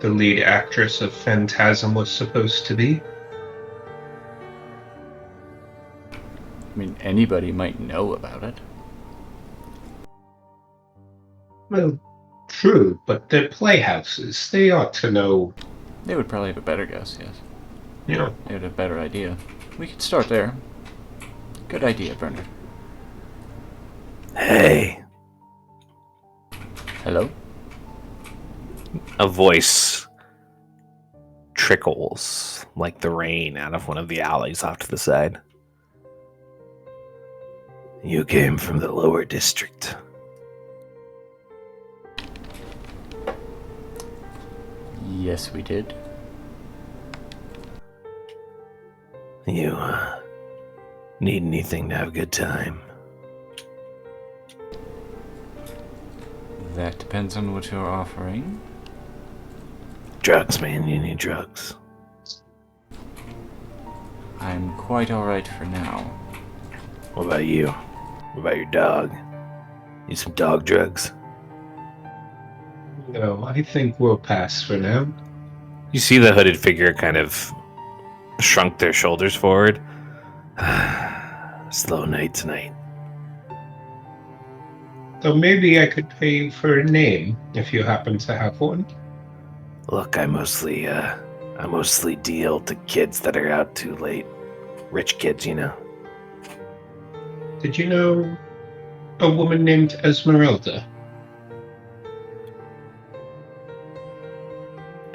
the lead actress of Phantasm was supposed to be. I mean, anybody might know about it. Well, true, but they're playhouses. They ought to know. They would probably have a better guess, yes. Yeah. They would have a better idea. We could start there. Good idea, Bernard. Hey. Hello? A voice trickles like the rain out of one of the alleys off to the side. You came from the lower district. Yes, we did. You need anything to have a good time? That depends on what you're offering. Drugs, man. You need drugs. I'm quite alright for now. What about you? What about your dog? Need some dog drugs? No, I think we'll pass for now. You see the hooded figure kind of shrunk their shoulders forward. Slow night tonight. So maybe I could pay you for a name if you happen to have one. Look, I mostly deal to kids that are out too late. Rich kids, you know. Did you know a woman named Esmeralda?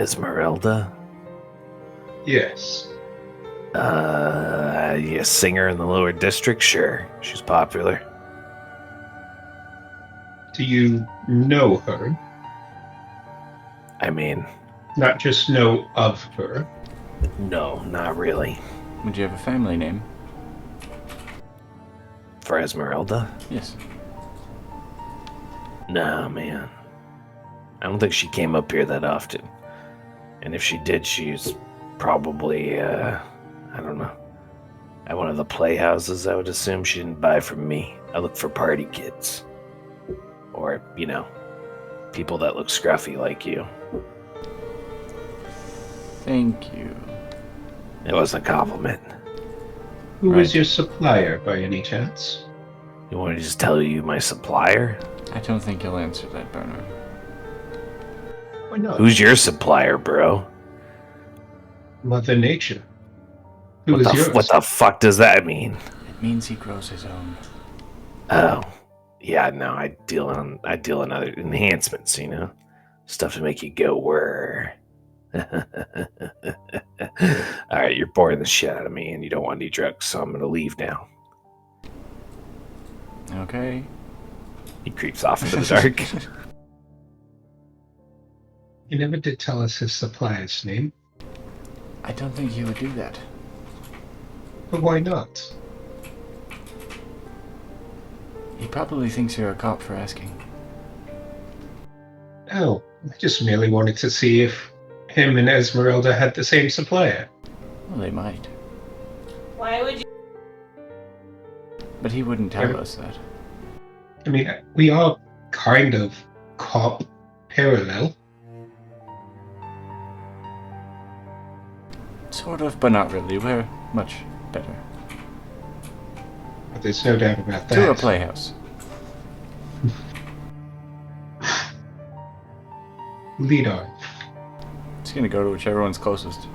Esmeralda? Yes. Yeah, singer in the lower district? Sure. She's popular. Do you know her? I mean, Not just know of her. no, not really. Would you have a family name? For Esmeralda? Yes. Nah, man. I don't think she came up here that often. And if she did, she's probably, I don't know, at one of the playhouses. I would assume she didn't buy from me. I look for party kids. Or, you know, people that look scruffy like you. Thank you. It wasn't a compliment. Who was Right. your supplier by any chance? You want me to just tell you my supplier? I don't think you'll answer that, Bernard. Why not? Who's your supplier, bro? Mother Nature. Who is yours? What the fuck does that mean? It means he grows his own. Oh, yeah, no, I deal in other enhancements, you know, stuff to make you go whir. All right, you're boring the shit out of me, and you don't want any drugs, so I'm gonna leave now. Okay. He creeps off into the dark. He never did tell us his supplier's name. I don't think he would do that. But why not? He probably thinks you're a cop for asking. No, I just merely wanted to see if him and Esmeralda had the same supplier. Well, they might. Why would you? But he wouldn't tell Yeah. us that. I mean, we are kind of cop parallel. Sort of, but not really. We're much better. But there's no doubt about that. To a playhouse. Lead on. It's gonna go to whichever one's closest.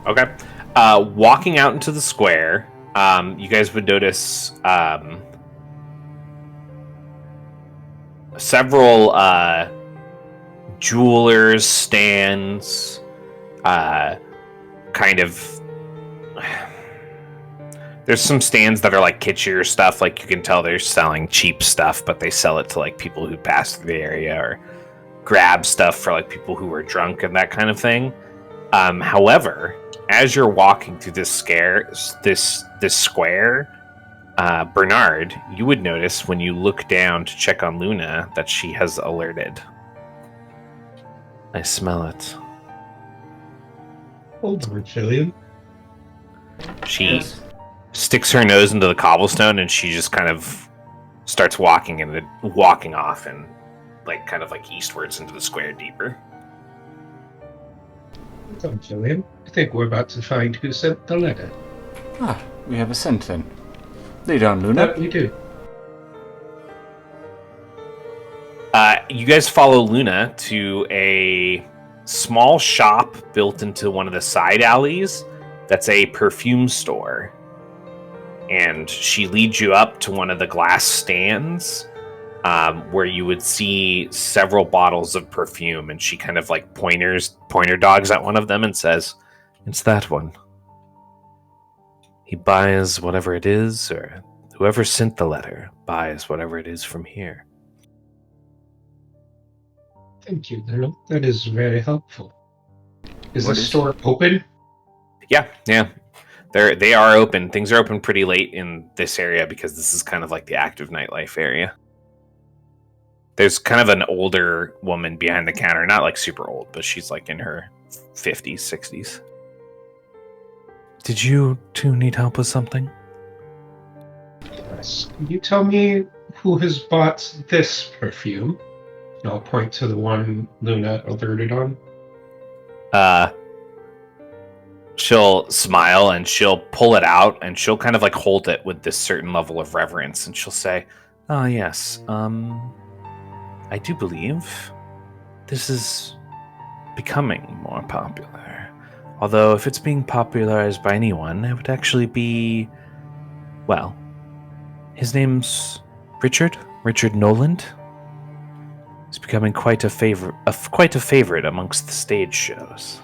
Okay. Walking out into the square, you guys would notice several jewelers' stands, kind of. There's some stands that are like kitschier stuff, like you can tell they're selling cheap stuff, but they sell it to like people who pass through the area, or grab stuff for like people who are drunk and that kind of thing. However, as you're walking through this square, Bernard, you would notice when you look down to check on Luna that she has alerted. I smell it. Hold on, Jillian. She sticks her nose into the cobblestone and she just kind of starts walking off and kind of eastwards into the square deeper. Hold on, Jillian. I think we're about to find who sent the letter. Ah, we have a scent then. Lead on, Luna. That we do. You guys follow Luna to a small shop built into one of the side alleys that's a perfume store. And she leads you up to one of the glass stands where you would see several bottles of perfume, and she kind of pointer dogs at one of them and says, "It's that one. He buys whatever it is, or whoever sent the letter buys whatever it is from here." Thank you, Luna. That is very helpful. Is What the is- store open? Yeah. They are open. Things are open pretty late in this area because this is kind of like the active nightlife area. There's kind of an older woman behind the counter, not super old, but she's in her 50s, 60s. Did you two need help with something? Yes. Can you tell me who has bought this perfume? And I'll point to the one Luna alerted on. She'll smile and she'll pull it out and she'll kind of hold it with this certain level of reverence, and she'll say, "Ah, yes, I do believe this is becoming more popular. Although if it's being popularized by anyone, it would actually be, well, his name's Richard Noland. He's becoming quite a favorite amongst the stage shows."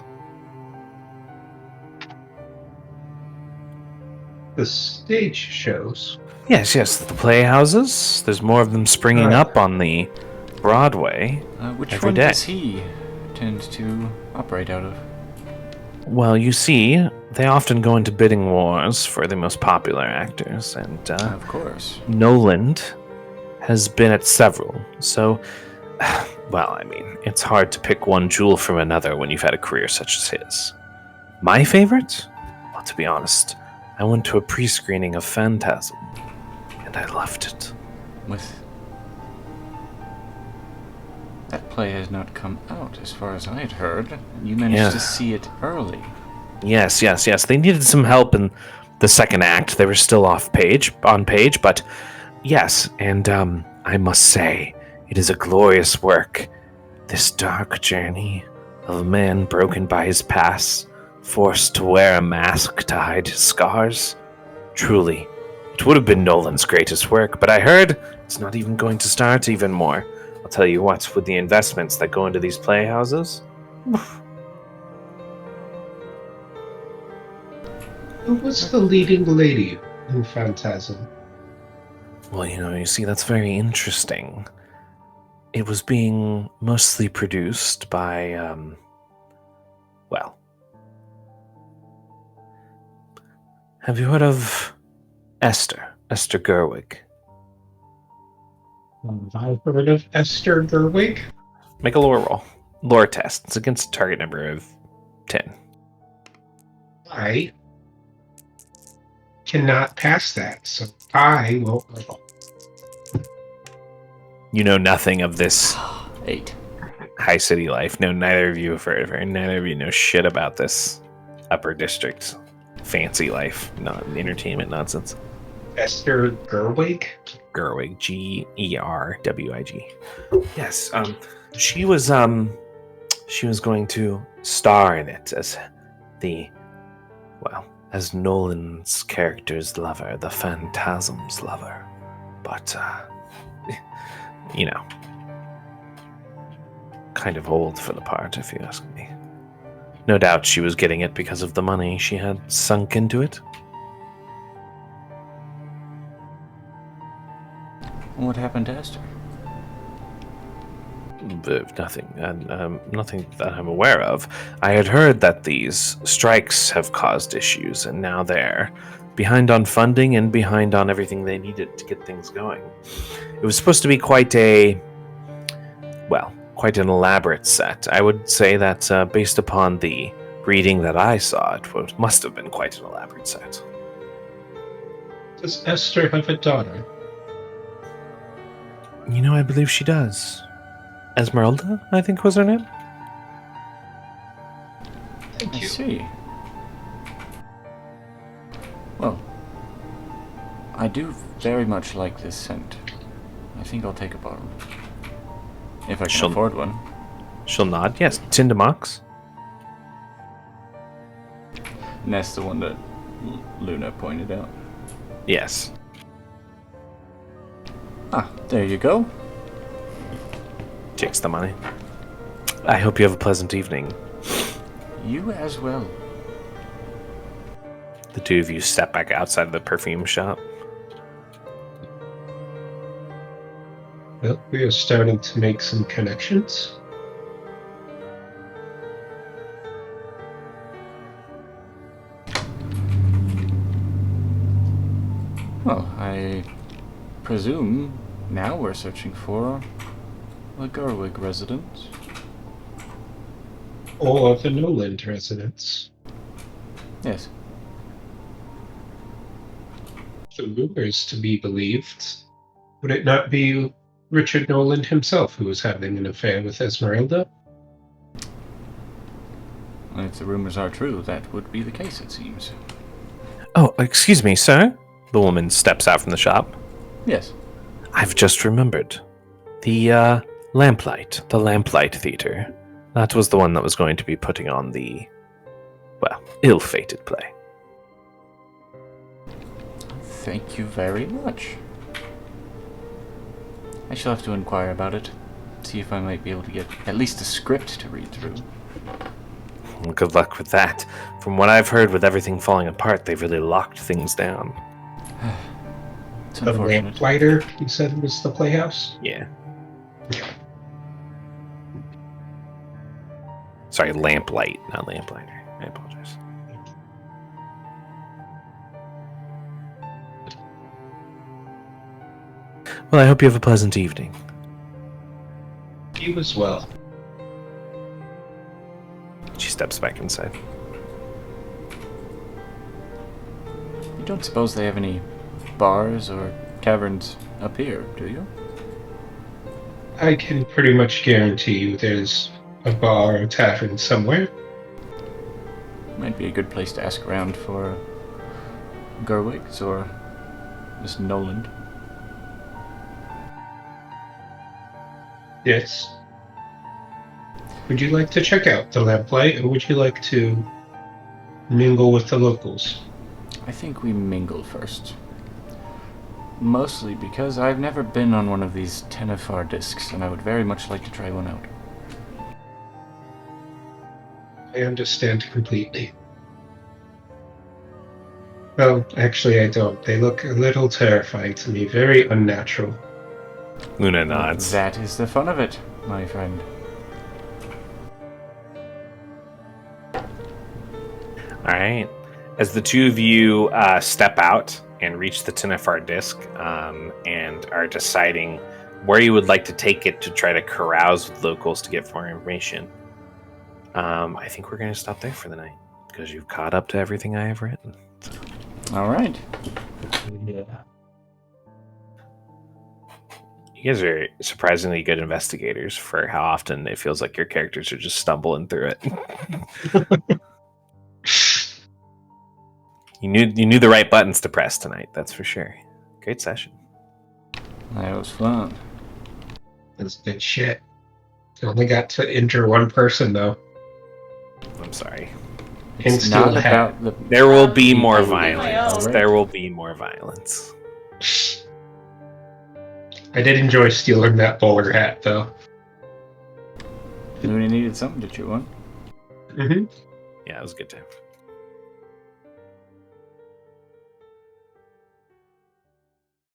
The stage shows. Yes, the playhouses. There's more of them springing up on the Broadway Which every one day. does he tend to operate out of? Well, you see, they often go into bidding wars for the most popular actors, and Of course. Noland has been at several. So, well, I mean, it's hard to pick one jewel from another when you've had a career such as his. My favorite? Well, to be honest, I went to a pre-screening of Phantasm, and I loved it. That play has not come out, as far as I had heard. You managed to see it early. Yes. They needed some help in the second act. They were still on page, but yes, and I must say, it is a glorious work. This dark journey of a man broken by his past, forced to wear a mask to hide his scars. Truly, it would have been Nolan's greatest work, but I heard it's not even going to start even more. I'll tell you what, with the investments that go into these playhouses, Who was the leading lady in Phantasm? well, you see, that's very interesting. It was being mostly produced by, have you heard of Esther Gerwig? I've heard of Esther Gerwig. Make a lore roll. Lore test. It's against a target number of 10. I cannot pass that, so I will roll. You know nothing of this 8. high city life. No, neither of you have heard of her. Neither of you know shit about this upper district fancy life, not entertainment nonsense. Esther Gerwig? Gerwig, Gerwig. Yes, she was going to star in it as the well, as Nolan's character's lover, the Phantasm's lover. But, you know, kind of old for the part, if you ask me. No doubt she was getting it because of the money she had sunk into it. What happened to Esther? Nothing. Nothing that I'm aware of. I had heard that these strikes have caused issues, and now they're behind on funding and behind on everything they needed to get things going. It was supposed to be quite an elaborate set. I would say that based upon the reading that I saw, it must have been quite an elaborate set. Does Esther have a daughter? You know, I believe she does. Esmeralda, I think was her name. Thank I you. see. Well, I do very much like this scent. I think I'll take a bottle. If I can afford one. She'll nod. Yes, Tindamox. And that's the one that Luna pointed out. Yes. Ah, there you go. Takes the money. I hope you have a pleasant evening. You as well. The two of you step back outside of the perfume shop. Well, we are starting to make some connections. Well, I presume now we're searching for a Gerwig resident. Or the Noland residents. Yes. The rumors to be believed. Would it not be Richard Noland himself who was having an affair with Esmeralda? If the rumors are true, that would be the case, it seems. Oh, excuse me, sir. The woman steps out from the shop. Yes. I've just remembered. The Lamplight Theater. That was the one that was going to be putting on the, ill-fated play. Thank you very much. I shall have to inquire about it. See if I might be able to get at least a script to read through. Well, good luck with that. From what I've heard, with everything falling apart, they've really locked things down. It's The unfortunate. Lamplighter, you said, was the playhouse? Yeah. Sorry, Lamplight, not Lamplighter. I apologize. Well, I hope you have a pleasant evening. You as well. She steps back inside. You don't suppose they have any bars or taverns up here, do you? I can pretty much guarantee you there's a bar or tavern somewhere. Might be a good place to ask around for Gerwigs or Miss Noland. Yes. Would you like to check out the Lamplight, or would you like to mingle with the locals? I think we mingle first. Mostly because I've never been on one of these Tenefar discs, and I would very much like to try one out. I understand completely. Well, actually I don't. They look a little terrifying to me, very unnatural. Luna nods. That is the fun of it, my friend. Alright. As the two of you step out and reach the Tenefar disc and are deciding where you would like to take it to try to carouse with locals to get more information, I think we're going to stop there for the night because you've caught up to everything I have written. Alright. Yeah. You guys are surprisingly good investigators for how often it feels like your characters are just stumbling through it. You knew the right buttons to press tonight, that's for sure. Great session. That was fun. That's good shit. Only got to injure one person, though. I'm sorry. It's And steel not hat. about the. There will be more Oh, violence. own. There will be more violence. I did enjoy stealing that bowler hat, though. Luna needed something to chew on. Mm-hmm. Yeah, it was a good time.